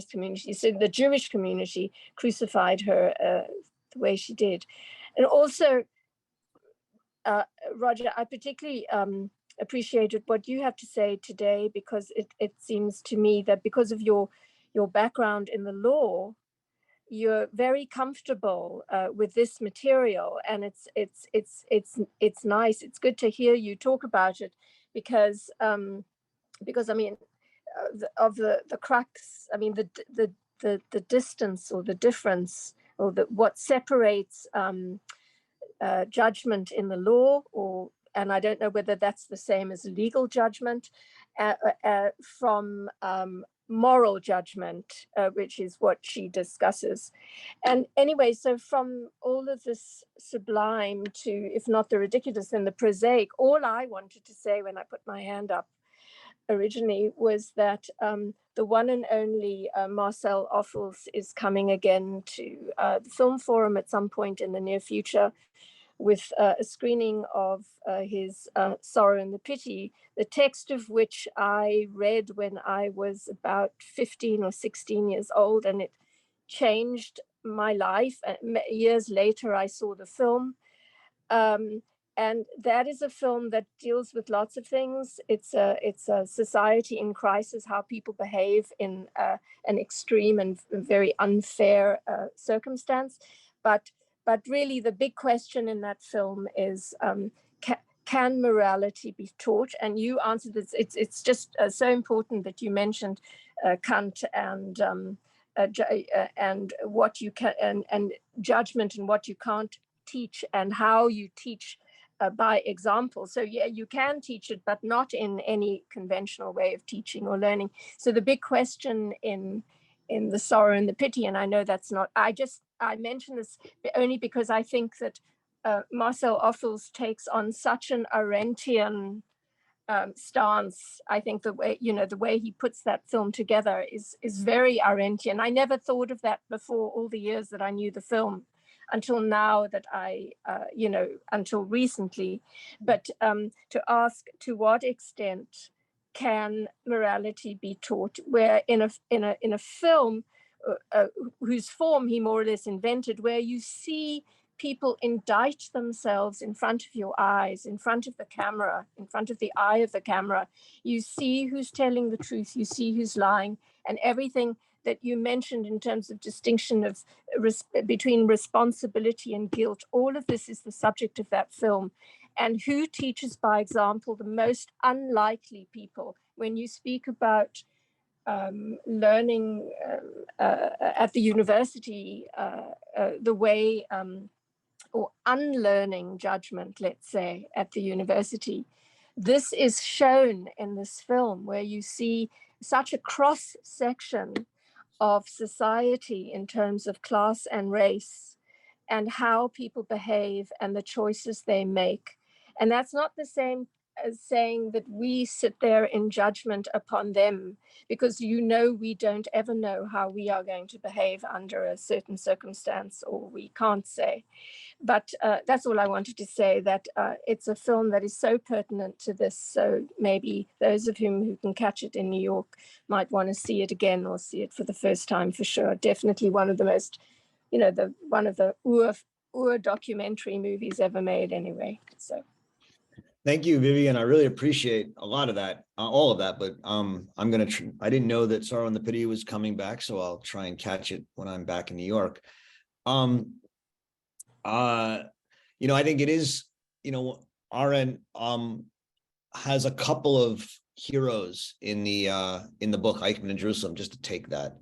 community, so the Jewish community crucified her the way she did. And also, Roger, I particularly appreciated what you have to say today, because it seems to me that because of your background in the law, you're very comfortable with this material, and it's nice. It's good to hear you talk about it, because I mean, the crux. I mean, the distance or the difference or what separates judgment in the law, and I don't know whether that's the same as legal judgment, from moral judgment, which is what she discusses. And anyway, so from all of this sublime to, if not the ridiculous and the prosaic, all I wanted to say when I put my hand up originally was that the one and only Marcel Offels is coming again to the Film Forum at some point in the near future, with a screening of his Sorrow and the Pity, the text of which I read when I was about 15 or 16 years old, and it changed my life. Years later, I saw the film. And that is a film that deals with lots of things. It's a society in crisis, how people behave in an extreme and very unfair circumstance. But really, the big question in that film is, can morality be taught? And you answered this. It's just so important that you mentioned Kant and what you can, and judgment and what you can't teach, and how you teach by example. So yeah, you can teach it, but not in any conventional way of teaching or learning. So the big question in the Sorrow and the Pity, and I know that's not, I mention this only because I think that Marcel Offels takes on such an Arendtian stance. I think the way he puts that film together is very Arendtian. I never thought of that before all the years that I knew the film, until now, that until recently. But to ask, to what extent can morality be taught, where in a film whose form he more or less invented, where you see people indict themselves in front of your eyes, in front of the camera, in front of the eye of the camera. You see who's telling the truth, you see who's lying, and everything that you mentioned in terms of distinction of between responsibility and guilt. All of this is the subject of that film. And who teaches by example? The most unlikely people. When you speak about learning at the university, the way, or unlearning judgment, let's say, at the university, this is shown in this film, where you see such a cross section of society in terms of class and race, and how people behave and the choices they make. And that's not the same as saying that we sit there in judgment upon them, because we don't ever know how we are going to behave under a certain circumstance, or we can't say. But that's all I wanted to say, that it's a film that is so pertinent to this. So maybe those of who can catch it in New York might want to see it again, or see it for the first time for sure. Definitely one of the most, one of the Ur documentary movies ever made anyway. So. Thank you, Vivian. I really appreciate a lot of that, all of that. But I didn't know that Sorrow and the Pity was coming back, so I'll try and catch it when I'm back in New York. I think it is, Arendt has a couple of heroes in the book Eichmann in Jerusalem, just to take that.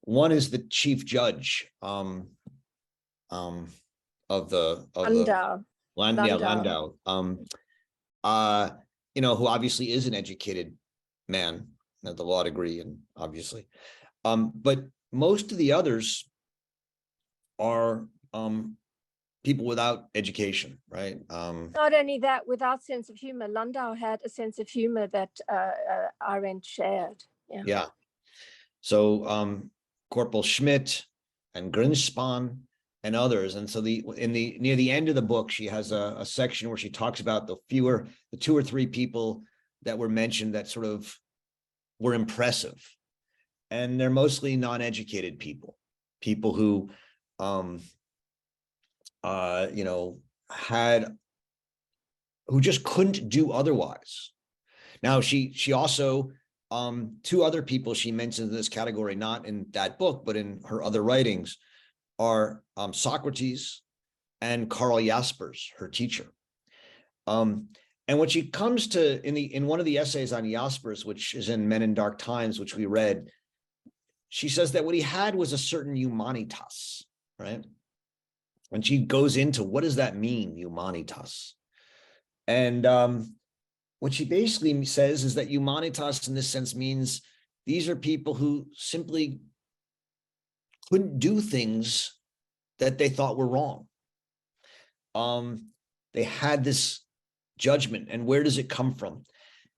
One is the chief judge of Landau. Landau, who obviously is an educated man, the law degree, and obviously, but most of the others are people without education, right? Not only that, without sense of humor. Landau had a sense of humor that Arendt shared. Yeah. So Corporal Schmidt and Grinspan and others. And so near the end of the book, she has a section where she talks about the 2 or 3 people that were mentioned that sort of were impressive. And they're mostly non-educated people who had who just couldn't do otherwise. Now, she also, two other people she mentions in this category, not in that book, but in her other writings, are Socrates and Karl Jaspers, her teacher. And when she comes to, in one of the essays on Jaspers, which is in Men in Dark Times, which we read, she says that what he had was a certain humanitas, right? And she goes into, what does that mean, humanitas? And what she basically says is that humanitas in this sense means these are people who simply couldn't do things that they thought were wrong. They had this judgment, and where does it come from?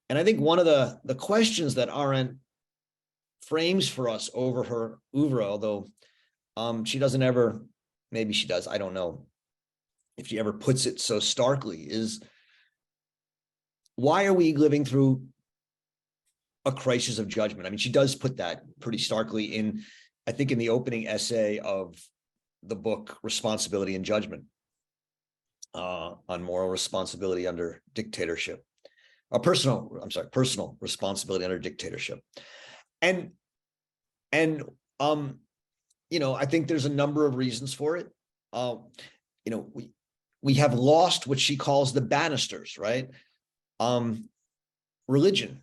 And I think one of the questions that Arendt frames for us over her oeuvre, although she doesn't ever, maybe she does, I don't know if she ever puts it so starkly, is why are we living through a crisis of judgment? I mean, she does put that pretty starkly in, I think, in the opening essay of the book, Responsibility and Judgment, on moral responsibility under dictatorship, personal responsibility under dictatorship. And you know, I think there's a number of reasons for it. You know, we have lost what she calls the banisters, right? Religion.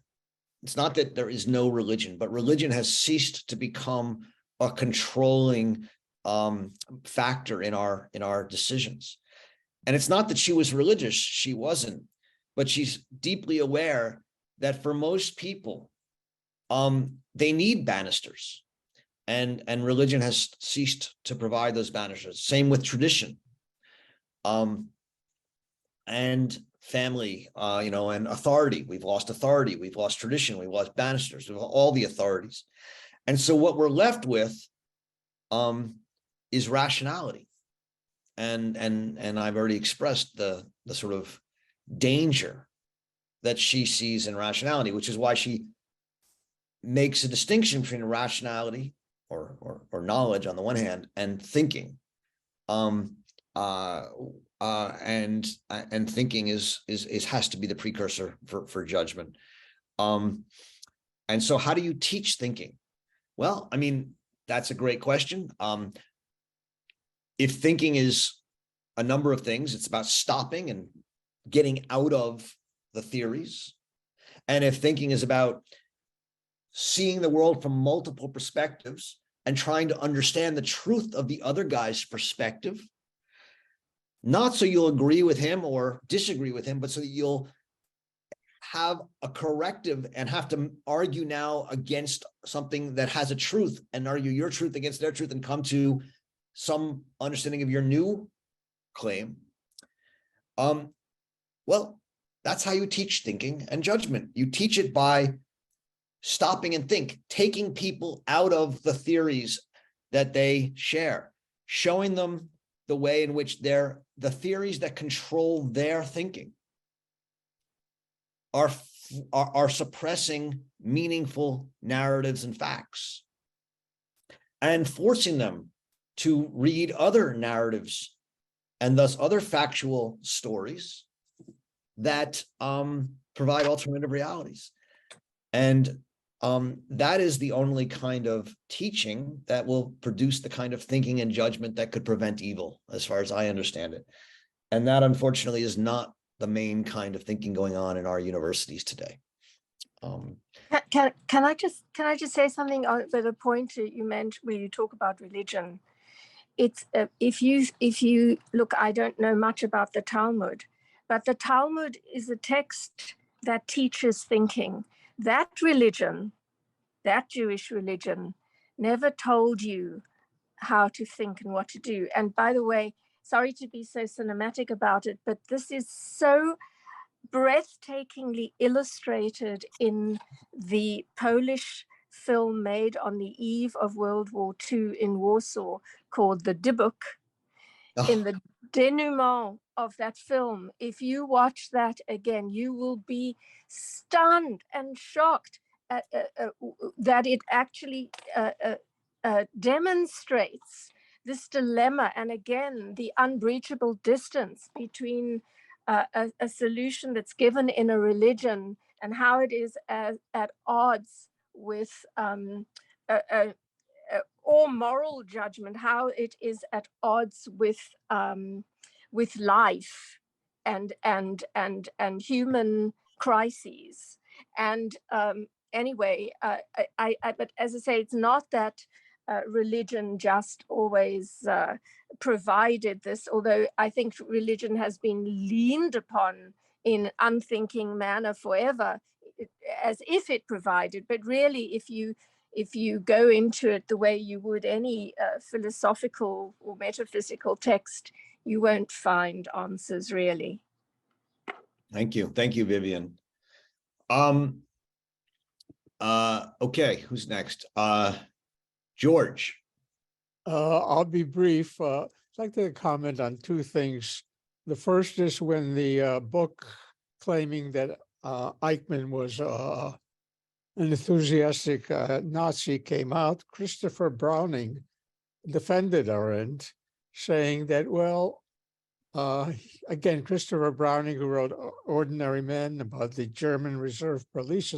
It's not that there is no religion, but religion has ceased to become a controlling factor in our decisions. And it's not that she was religious, she wasn't, but she's deeply aware that for most people, they need banisters, and religion has ceased to provide those banisters. Same with tradition, and family, you know, and authority. We've lost authority, we've lost tradition, we've lost banisters, we've lost all the authorities. And so what we're left with is rationality. And I've already expressed the sort of danger that she sees in rationality, which is why she makes a distinction between rationality or knowledge on the one hand and thinking. And thinking is has to be the precursor for judgment. And so how do you teach thinking? Well, I mean, that's a great question. If thinking is a number of things, it's about stopping and getting out of the theories. And if thinking is about seeing the world from multiple perspectives and trying to understand the truth of the other guy's perspective, not so you'll agree with him or disagree with him, but so that you'll have a corrective and have to argue now against something that has a truth and argue your truth against their truth and come to some understanding of your new claim. Well, that's how you teach thinking and judgment. You teach it by stopping and think, taking people out of the theories that they share, showing them the way in which the theories that control their thinking are suppressing meaningful narratives and facts, and forcing them to read other narratives and thus other factual stories that provide alternative realities. And that is the only kind of teaching that will produce the kind of thinking and judgment that could prevent evil, as far as I understand it. And that, unfortunately, is not the main kind of thinking going on in our universities today. Can I just say something on the point you mentioned where you talk about religion? It's if you look, I don't know much about the Talmud, but the Talmud is a text that teaches thinking. That religion, that Jewish religion, never told you how to think and what to do. And by the way, sorry to be so cinematic about it, but this is so breathtakingly illustrated in the Polish film made on the eve of World War II in Warsaw called The Dybbuk. Oh. In the denouement of that film, if you watch that again, you will be stunned and shocked at, that it actually demonstrates this dilemma, and again, the unbreachable distance between a solution that's given in a religion and how it is at odds with or moral judgment, how it is at odds with life and human crises. And anyway, but as I say, it's not that religion just always provided this, although I think religion has been leaned upon in unthinking manner forever, as if it provided. But really, if you go into it the way you would any philosophical or metaphysical text, you won't find answers really. Thank you, Vivian. Okay, who's next? George. I'll be brief. I'd like to comment on two things. The first is when the book claiming that Eichmann was an enthusiastic Nazi came out, Christopher Browning defended Arendt, saying that, well, again, Christopher Browning, who wrote Ordinary Men about the German Reserve Police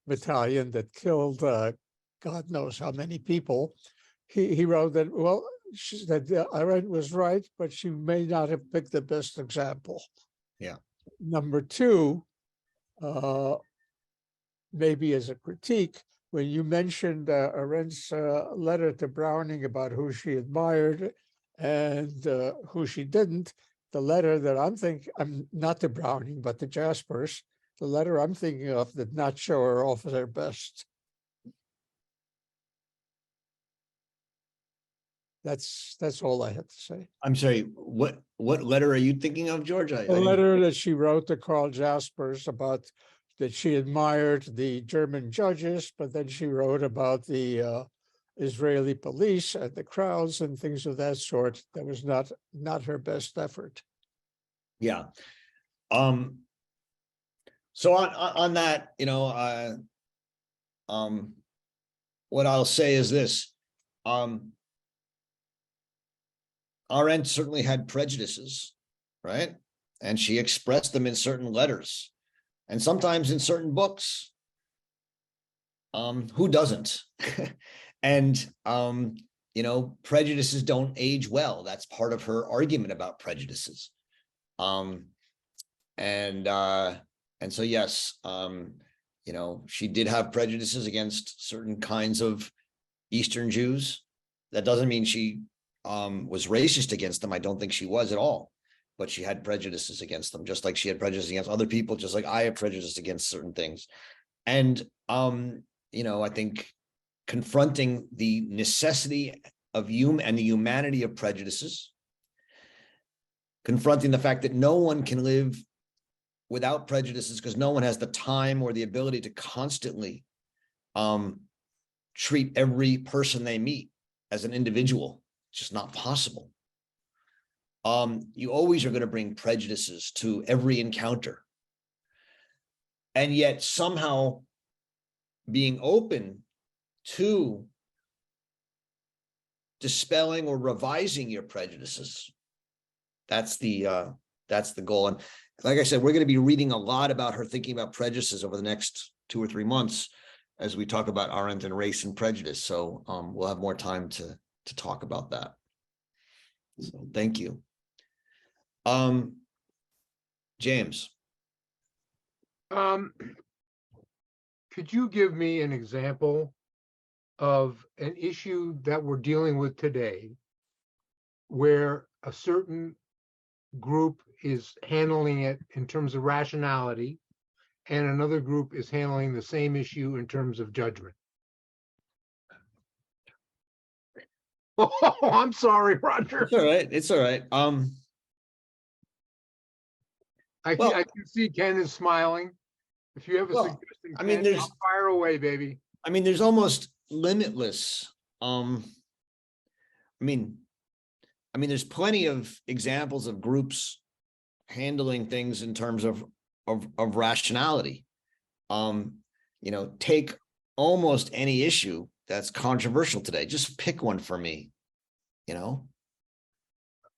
battalion that killed God knows how many people, he wrote that, well, that Arendt was right, but she may not have picked the best example. Yeah. Number two, maybe as a critique, when you mentioned Arendt's letter to Browning about who she admired and who she didn't, the letter that I'm not to Browning, but to Jaspers, the letter I'm thinking of did not show her off at her best. That's all I had to say. I'm sorry, what letter are you thinking of, George? The letter that she wrote to Carl Jaspers about that she admired the German judges, but then she wrote about the Israeli police and the crowds and things of that sort. That was not her best effort. Yeah. So on that, what I'll say is this. Arendt certainly had prejudices, right? And she expressed them in certain letters and sometimes in certain books. Who doesn't? And, prejudices don't age well. That's part of her argument about prejudices. And so, yes, she did have prejudices against certain kinds of Eastern Jews. That doesn't mean she was racist against them. I don't think she was at all, but she had prejudices against them, just like she had prejudice against other people, just like I have prejudice against certain things. And, I think confronting the necessity of and the humanity of prejudices, confronting the fact that no one can live without prejudices because no one has the time or the ability to constantly treat every person they meet as an individual. It's just not possible. You always are going to bring prejudices to every encounter. And yet somehow being open to dispelling or revising your prejudices, that's the goal. And like I said, we're going to be reading a lot about her thinking about prejudices over the next 2 or 3 months as we talk about Arendt and race and prejudice. So we'll have more time to talk about that. So thank you. James. Could you give me an example of an issue that we're dealing with today where a certain group is handling it in terms of rationality and another group is handling the same issue in terms of judgment? Oh, I'm sorry, Roger. It's all right. It's all right. I can see Ken is smiling. If you have a suggestion, Ken, I'll fire away, baby. I mean, there's almost limitless. There's plenty of examples of groups handling things in terms of rationality. Take almost any issue that's controversial today. Just pick one for me. Pick one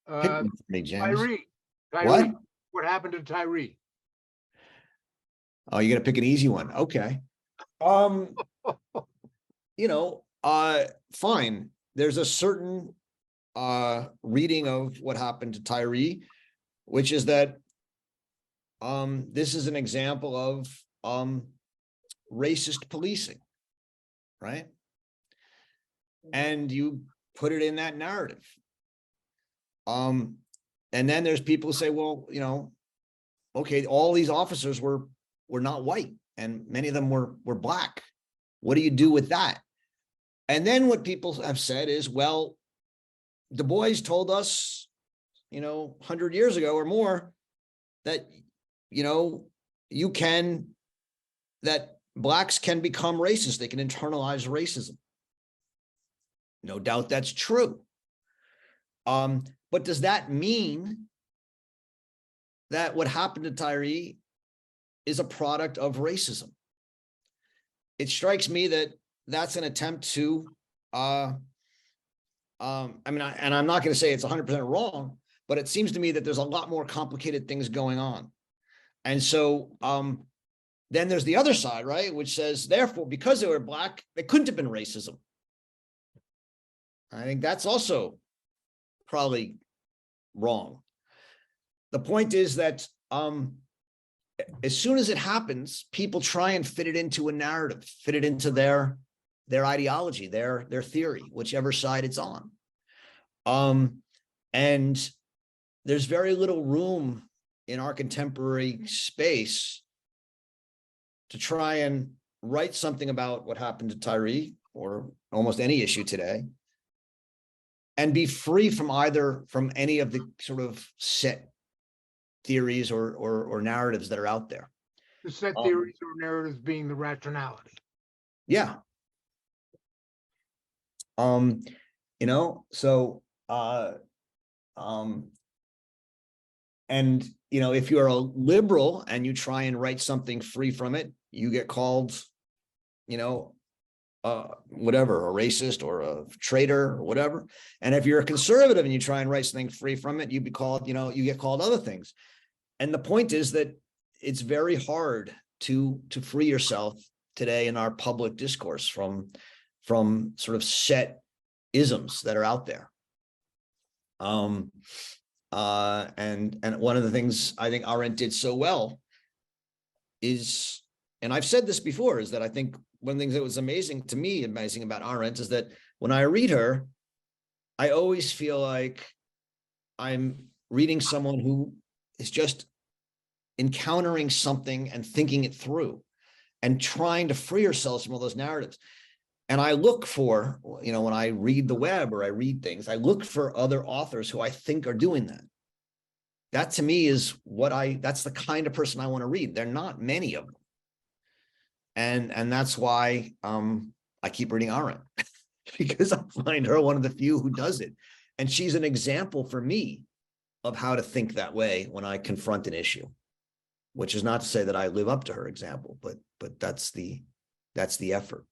for me, James. Tyree, what happened to Tyree? Oh, you got to pick an easy one. Okay. Fine. There's a certain reading of what happened to Tyree, which is that this is an example of racist policing, right? And you put it in that narrative. And then there's people who say, well, okay, all these officers were not white, and many of them were black. What do you do with that? And then what people have said is, well, Du Bois told us, 100 years ago or more, that, that blacks can become racist. They can internalize racism. No doubt that's true. But does that mean that what happened to Tyree is a product of racism? It strikes me that that's an attempt to, and I'm not going to say it's 100% wrong, but it seems to me that there's a lot more complicated things going on. And so then there's the other side, right, which says, therefore, because they were black, it couldn't have been racism. I think that's also probably wrong. The point is that as soon as it happens, people try and fit it into a narrative, fit it into their ideology, their theory, whichever side it's on. And there's very little room in our contemporary space to try and write something about what happened to Tyree or almost any issue today and be free from any of the sort of set theories or narratives that are out there. The set theories or narratives being the rationality. Yeah. And if you're a liberal and you try and write something free from it, you get called, whatever, a racist or a traitor or whatever. And if you're a conservative and you try and write something free from it, you get called other things. And the point is that it's very hard to free yourself today in our public discourse from sort of set isms that are out there. And one of the things I think Arendt did so well is, and I've said this before, is that I think one of the things that was amazing about Arendt is that when I read her, I always feel like I'm reading someone who is just encountering something and thinking it through and trying to free herself from all those narratives. And I look for, when I read the web or I read things, I look for other authors who I think are doing that. That to me is that's the kind of person I want to read. There are not many of them. And that's why I keep reading Arendt because I find her one of the few who does it. And she's an example for me of how to think that way when I confront an issue, which is not to say that I live up to her example, but that's the effort.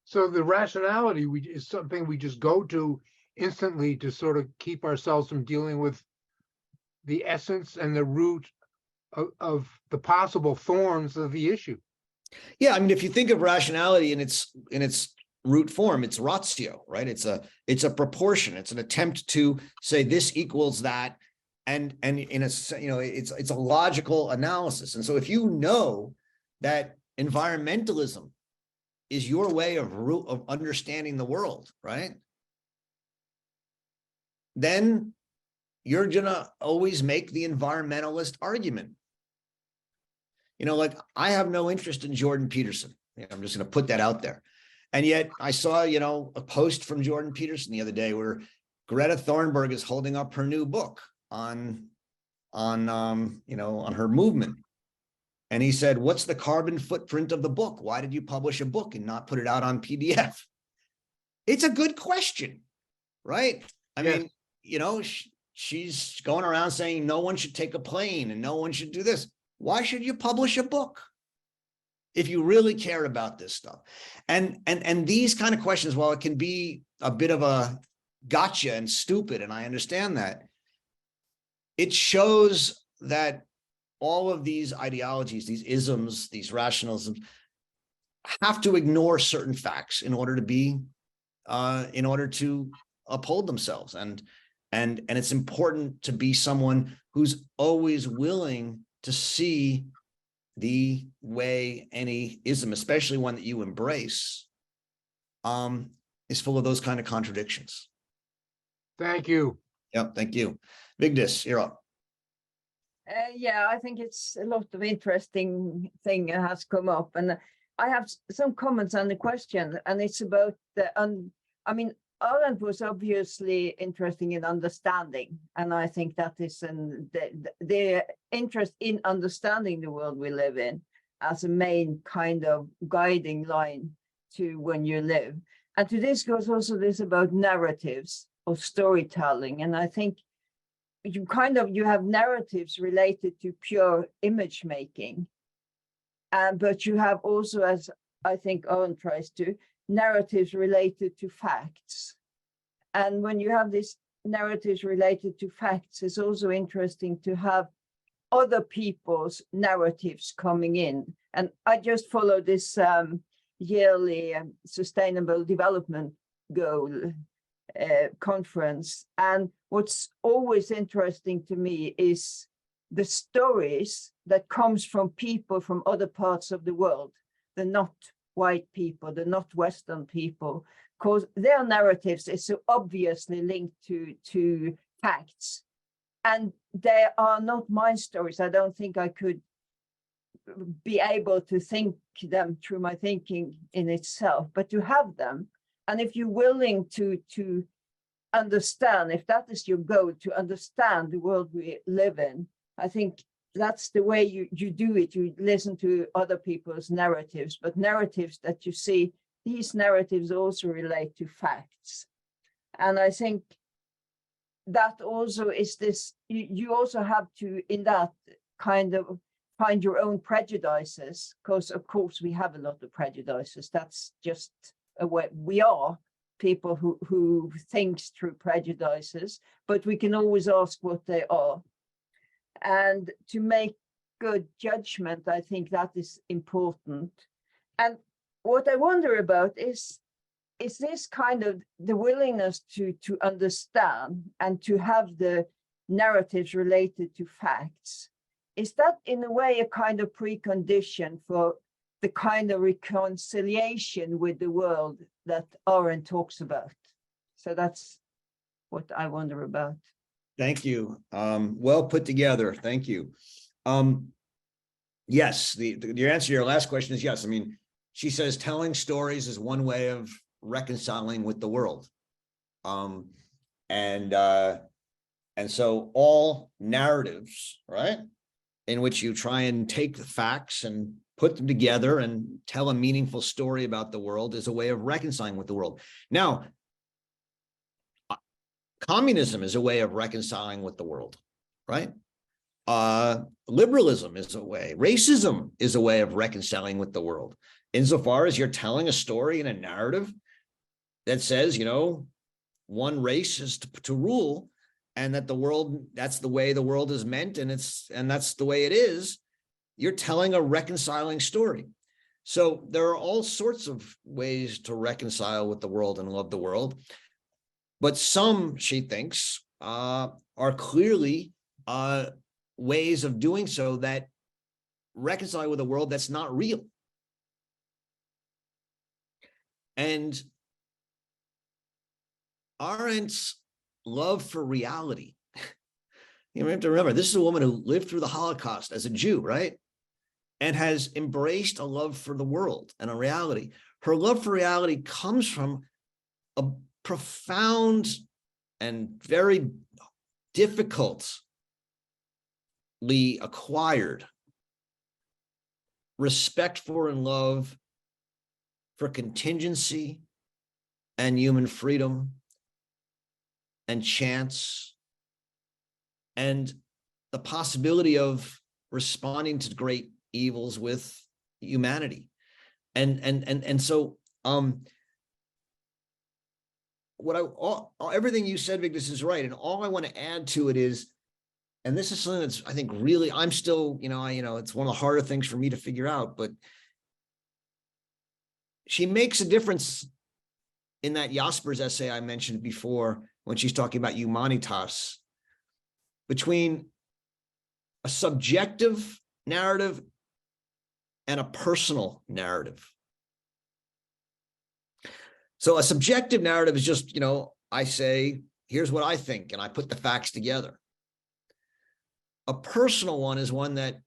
So the rationality is something we just go to instantly to sort of keep ourselves from dealing with the essence and the root of the possible thorns of the issue. Yeah, I mean, if you think of rationality in its root form, it's ratio, right? It's a proportion. It's an attempt to say this equals that, and in a it's a logical analysis. And so if you know that environmentalism is your way of understanding the world, right? Then you're gonna always make the environmentalist argument. Like I have no interest in Jordan Peterson. I'm just gonna put that out there. And yet I saw, a post from Jordan Peterson the other day where Greta Thunberg is holding up her new book on her movement. And he said, what's the carbon footprint of the book? Why did you publish a book and not put it out on PDF? It's a good question, right? I mean, she's going around saying no one should take a plane and no one should do this. Why should you publish a book if you really care about this stuff? And these kind of questions, while it can be a bit of a gotcha and stupid, and I understand that, it shows that all of these ideologies, these isms, these rationalisms, have to ignore certain facts in order to be, in order to uphold themselves. And it's important to be someone who's always willing to see the way any ism, especially one that you embrace, is full of those kind of contradictions. Thank you. Yep, thank you. Vigdis, you're up. Yeah, I think it's a lot of interesting thing has come up, and I have some comments on the question, and it's about the, I mean, Arendt was obviously interesting in understanding, and I think that is the interest in understanding the world we live in as a main kind of guiding line to when you live. And to this goes also this about narratives or storytelling, and I think you have narratives related to pure image making, but you have also, as I think Arendt tries to, narratives related to facts. And when you have these narratives related to facts, it's also interesting to have other people's narratives coming in. And I just follow this yearly Sustainable Development Goal conference. And what's always interesting to me is the stories that comes from people from other parts of the world, the not white people, the not Western people, because their narratives is so obviously linked to facts. And they are not my stories. I don't think I could be able to think them through my thinking in itself, but to have them. And if you're willing to understand, if that is your goal, to understand the world we live in, I think that's the way you do it. You listen to other people's narratives, but narratives that you see, these narratives also relate to facts. And I think that also is this, you also have to, in that kind of, find your own prejudices, because of course we have a lot of prejudices. That's just a way we are people who thinks through prejudices, but we can always ask what they are. And to make good judgment, I think that is important. And what I wonder about is this kind of the willingness to understand and to have the narratives related to facts. Is that in a way a kind of precondition for the kind of reconciliation with the world that Arendt talks about? So that's what I wonder about. Thank you. Well put together. Thank you. Yes, your answer to your last question is yes. I mean, she says telling stories is one way of reconciling with the world. And so all narratives, right, in which you try and take the facts and put them together and tell a meaningful story about the world is a way of reconciling with the world. Now, communism is a way of reconciling with the world, right? Liberalism is a way, racism is a way of reconciling with the world. Insofar as you're telling a story in a narrative that says, you know, one race is to rule, and that the world, that's the way the world is meant, and that's the way it is, you're telling a reconciling story. So there are all sorts of ways to reconcile with the world and love the world. But some, she thinks, are clearly ways of doing so that reconcile with a world that's not real. And Arendt's love for reality. You have to remember, this is a woman who lived through the Holocaust as a Jew, right? And has embraced a love for the world and a reality. Her love for reality comes from a profound and very difficultly acquired respect for and love for contingency and human freedom and chance and the possibility of responding to great evils with humanity. And so everything you said, Vigdis, is right. And all I want to add to it is and this is something that's, I think, really, I'm still, it's one of the harder things for me to figure out, but she makes a difference in that Jasper's essay I mentioned before, when she's talking about humanitas, between a subjective narrative and a personal narrative. So a subjective narrative is just, I say, here's what I think, and I put the facts together. A personal one is one that,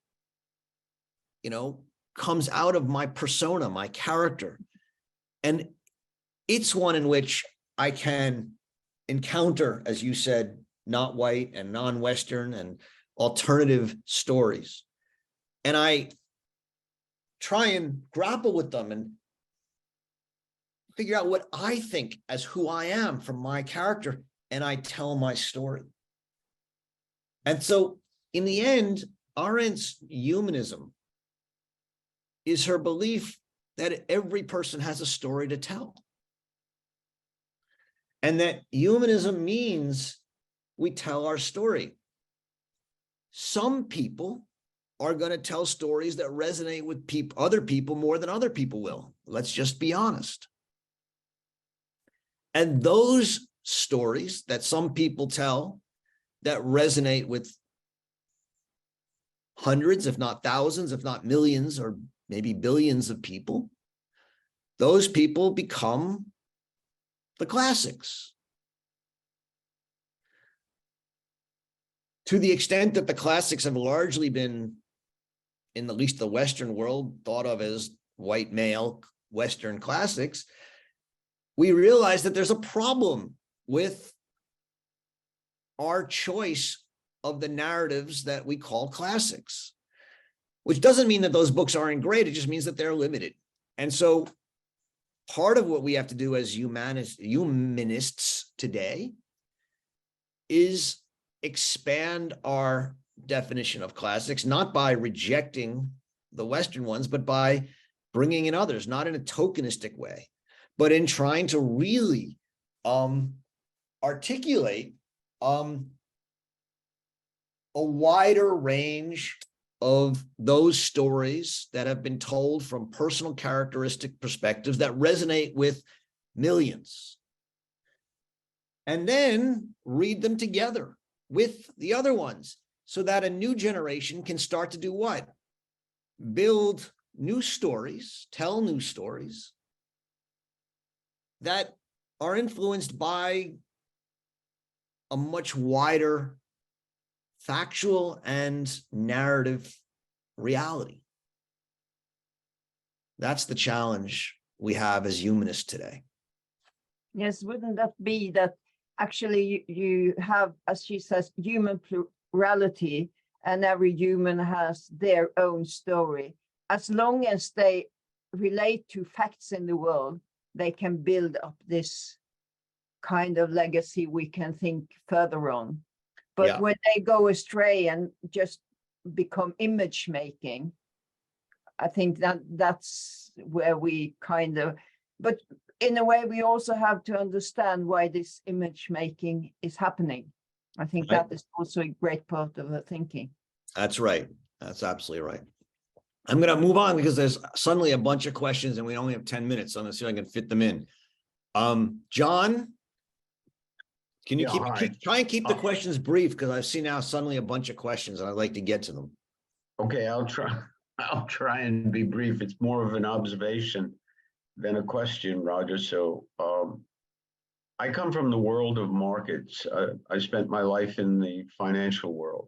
comes out of my persona, my character. And it's one in which I can encounter, as you said, not white and non-Western and alternative stories. And I try and grapple with them and figure out what I think as who I am from my character, and I tell my story. And so in the end, Arendt's humanism is her belief that every person has a story to tell. And that humanism means we tell our story. Some people are going to tell stories that resonate with other people more than other people will. Let's just be honest. And those stories that some people tell that resonate with hundreds, if not thousands, if not millions, or maybe billions of people, those people become the classics. To the extent that the classics have largely been, in at least the Western world, thought of as white male Western classics, we realize that there's a problem with our choice of the narratives that we call classics, which doesn't mean that those books aren't great. It just means that they're limited. And so part of what we have to do as humanists today is expand our definition of classics, not by rejecting the Western ones, but by bringing in others, not in a tokenistic way, but in trying to really articulate a wider range of those stories that have been told from personal characteristic perspectives that resonate with millions. And then read them together with the other ones so that a new generation can start to do what? Build new stories, tell new stories that are influenced by a much wider factual and narrative reality. That's the challenge we have as humanists today. Yes, wouldn't that be that actually you have, as she says, human plurality, and every human has their own story. As long as they relate to facts in the world, they can build up this kind of legacy we can think further on. But when they go astray and just become image making, I think that's where we kind of, but in a way, we also have to understand why this image making is happening. I think that is also a great part of the thinking. That's right. That's absolutely right. I'm going to move on because there's suddenly a bunch of questions and we only have 10 minutes. So I'm going to see if I can fit them in. John, can you try and keep the questions brief, because I see now suddenly a bunch of questions and I'd like to get to them. Okay, I'll try and be brief. It's more of an observation than a question, Roger. So I come from the world of markets. I spent my life in the financial world.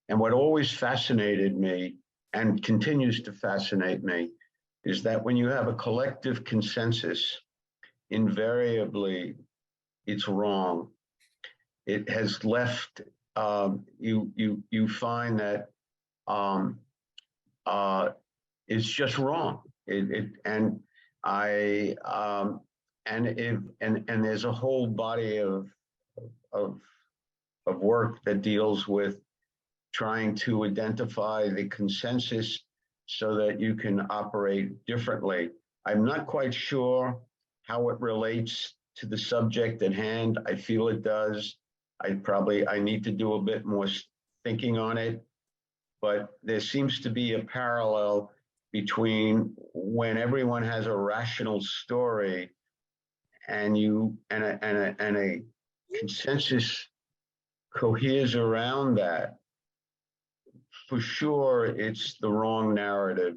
And what always fascinated me and continues to fascinate me is that when you have a collective consensus, invariably it's wrong. It has left, you find that it's just wrong. And there's a whole body of work that deals with trying to identify the consensus so that you can operate differently. I'm not quite sure how it relates to the subject at hand. I feel it does. I need to do a bit more thinking on it, but there seems to be a parallel between when everyone has a rational story and a consensus coheres around that. For sure, it's the wrong narrative.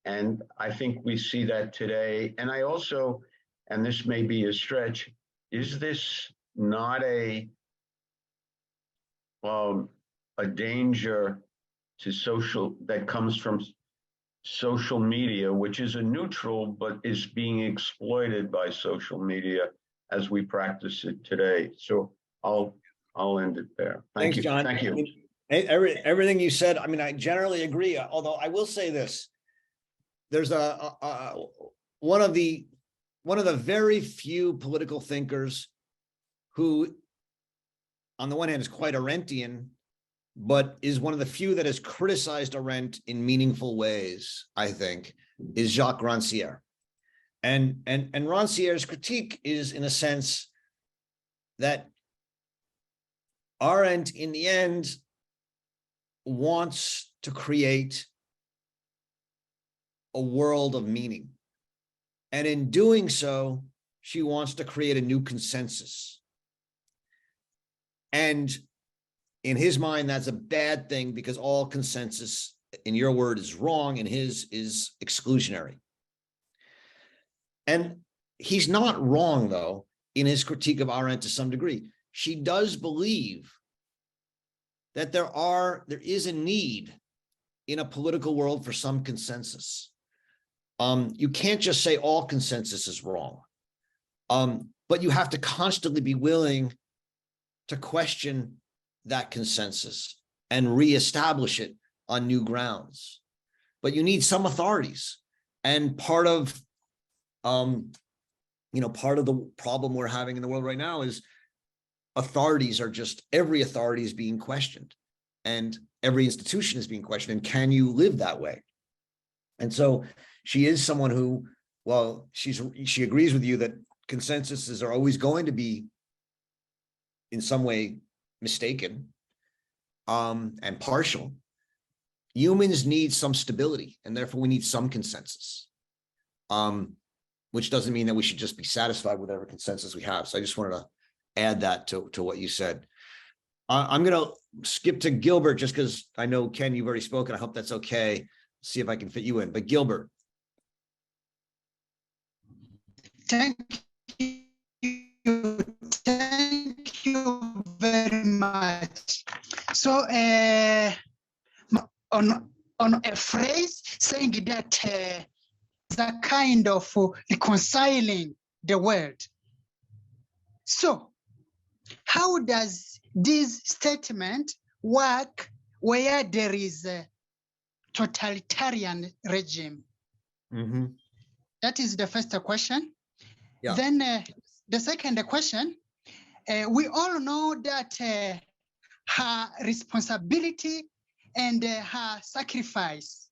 And I think we see that today. And I also, and this may be a stretch, is this not a danger to social that comes from social media, which is a neutral, but is being exploited by social media as we practice it today? So I'll end it there. Thank Thanks, you. John. Thank you. I mean, everything you said, I mean, I generally agree, although I will say this. There's one of the very few political thinkers who, on the one hand, is quite Arendtian, but is one of the few that has criticized Arendt in meaningful ways, I think, is Jacques Rancière. And Rancière's critique is, in a sense, that Arendt, in the end, wants to create a world of meaning. And in doing so, she wants to create a new consensus. And in his mind, that's a bad thing because all consensus, in your word, is wrong and his is exclusionary. And he's not wrong, though, in his critique of Arendt to some degree. She does believe that there is a need in a political world for some consensus. You can't just say all consensus is wrong, but you have to constantly be willing to question that consensus and reestablish it on new grounds. But you need some authorities, and part of the problem we're having in the world right now is every authority is being questioned, and every institution is being questioned. And can you live that way? And so she is someone who, well, she agrees with you that consensuses are always going to be in some way mistaken and partial. Humans need some stability, and therefore we need some consensus, which doesn't mean that we should just be satisfied with whatever consensus we have. So I just wanted to add that to what you said. I'm going to skip to Gilbert just because I know, Ken, you've already spoken. I hope that's okay. See if I can fit you in. But Gilbert. Thank you. Thank you very much. So on a phrase saying that the kind of reconciling the world. So how does this statement work where there is a totalitarian regime? Mm-hmm. That is the first question. Yeah. Then the second question, we all know that her responsibility and her sacrifice.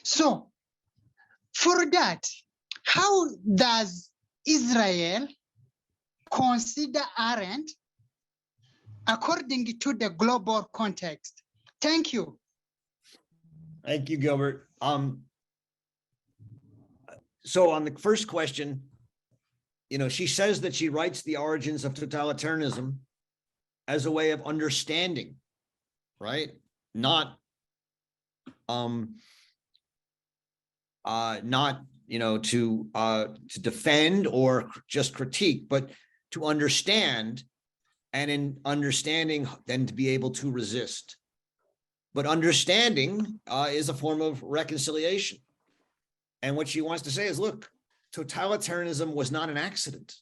So for that, how does Israel consider Arendt according to the global context? Thank you. Thank you, Gilbert. So on the first question, she says that she writes The Origins of Totalitarianism as a way of understanding, right? Not to defend or just critique, but to understand, and in understanding, then to be able to resist. But understanding is a form of reconciliation. And what she wants to say is, look, totalitarianism was not an accident.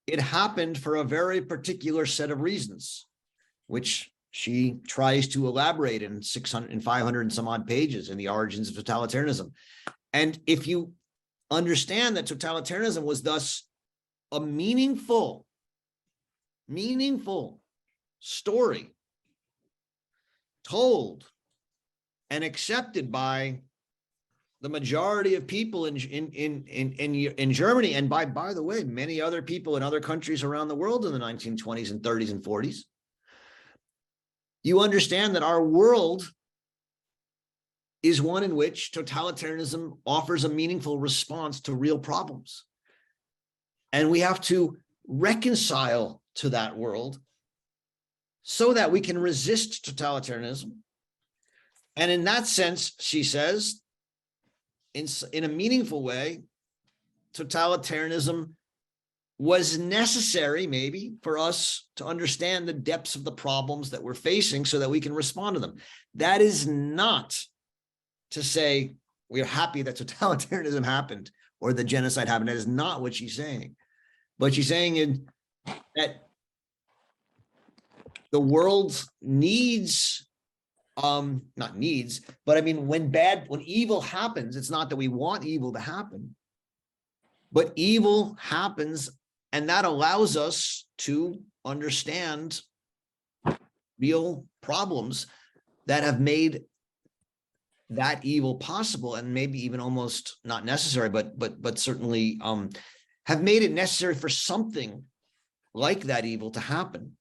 It happened for a very particular set of reasons, which she tries to elaborate in 500 and some odd pages in The Origins of Totalitarianism. And if you understand that totalitarianism was thus a meaningful story told and accepted by the majority of people in Germany, and by the way, many other people in other countries around the world in the 1920s and 30s and 40s, you understand that our world is one in which totalitarianism offers a meaningful response to real problems. And we have to reconcile to that world so that we can resist totalitarianism. And in that sense, she says, in a meaningful way, totalitarianism was necessary, maybe, for us to understand the depths of the problems that we're facing so that we can respond to them. That is not to say we're happy that totalitarianism happened or the genocide happened. That is not what she's saying. But she's saying that the world needs, not needs, but I mean, when evil happens, it's not that we want evil to happen, but evil happens, and that allows us to understand real problems that have made that evil possible, and maybe even almost not necessary, but certainly have made it necessary for something like that evil to happen,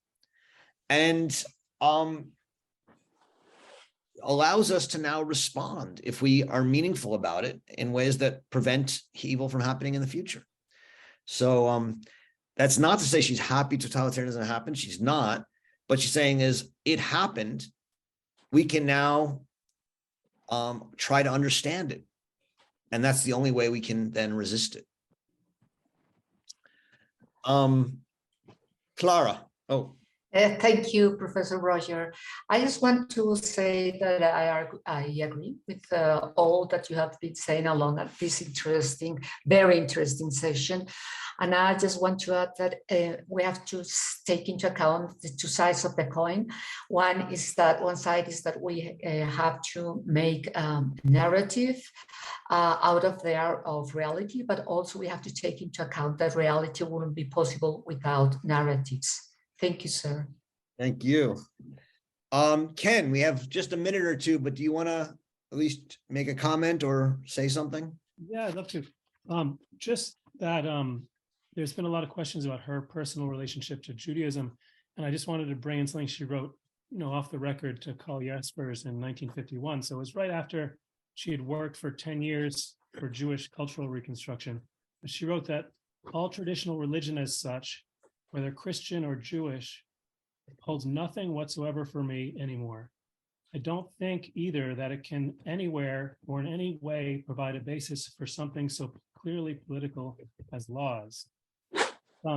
and allows us to now respond if we are meaningful about it in ways that prevent evil from happening in the future. So that's not to say she's happy totalitarianism happened. She's not. But she's saying is it happened. We can now try to understand it. And that's the only way we can then resist it. Clara. Oh. Thank you, Professor Roger. I just want to say that I agree with all that you have been saying along at this interesting, very interesting session. And I just want to add that we have to take into account the two sides of the coin. One side is that we have to make narrative out of reality, but also we have to take into account that reality wouldn't be possible without narratives. Thank you, sir. Thank you. Ken, we have just a minute or two, but do you want to at least make a comment or say something? Yeah, I'd love to. Just that there's been a lot of questions about her personal relationship to Judaism, and I just wanted to bring in something she wrote, off the record to Carl Jaspers in 1951. So it was right after she had worked for 10 years for Jewish cultural reconstruction. But she wrote that all traditional religion as such, whether Christian or Jewish, holds nothing whatsoever for me anymore. I don't think either that it can anywhere or in any way provide a basis for something so clearly political as laws.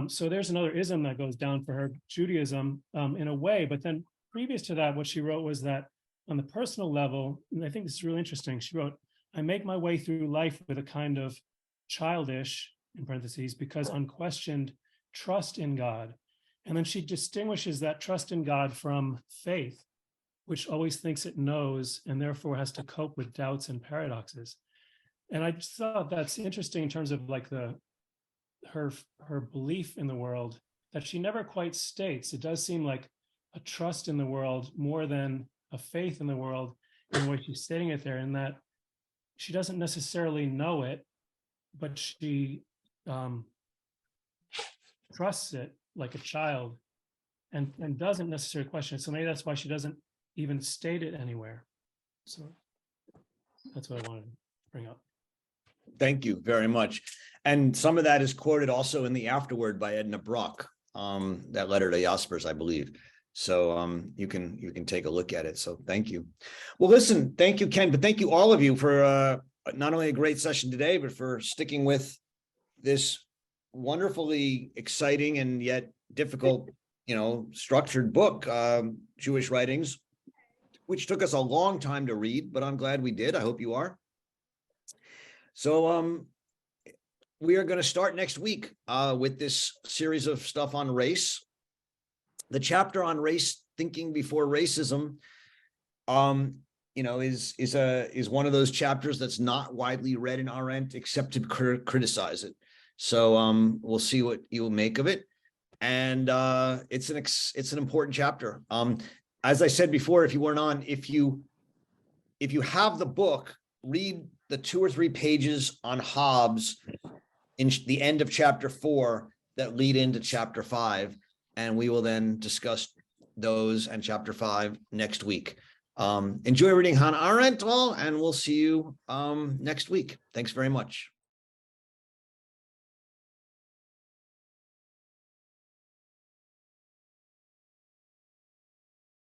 So there's another ism that goes down for her, Judaism, in a way. But then previous to that, what she wrote was that on the personal level, and I think this is really interesting, she wrote, I make my way through life with a kind of childish, in parentheses, because unquestioned trust in God. And then she distinguishes that trust in God from faith, which always thinks it knows and therefore has to cope with doubts and paradoxes. And I just thought that's interesting in terms of like her belief in the world that she never quite states. It does seem like a trust in the world more than a faith in the world in the way she's stating it there, in that she doesn't necessarily know it, but she trusts it like a child and doesn't necessarily question it. So maybe that's why she doesn't even state it anywhere. So that's what I wanted to bring up. Thank you very much. And some of that is quoted also in the afterword by Edna Brock, that letter to Jaspers, I believe. So you can take a look at it. So thank you. Well, listen, thank you, Ken, but thank you all of you for not only a great session today, but for sticking with this wonderfully exciting and yet difficult, structured book, Jewish Writings, which took us a long time to read, but I'm glad we did. I hope you are. So we are going to start next week with this series of stuff on race. The chapter on race thinking before racism, is one of those chapters that's not widely read in Arendt except to criticize it. So we'll see what you'll make of it, and it's an important chapter. As I said before, if you weren't on, if you have the book, read the 2 or 3 pages on Hobbes in the end of chapter 4 that lead into chapter 5, and we will then discuss those and chapter 5 next week. Enjoy reading Hannah Arendt all, and we'll see you next week. Thanks very much.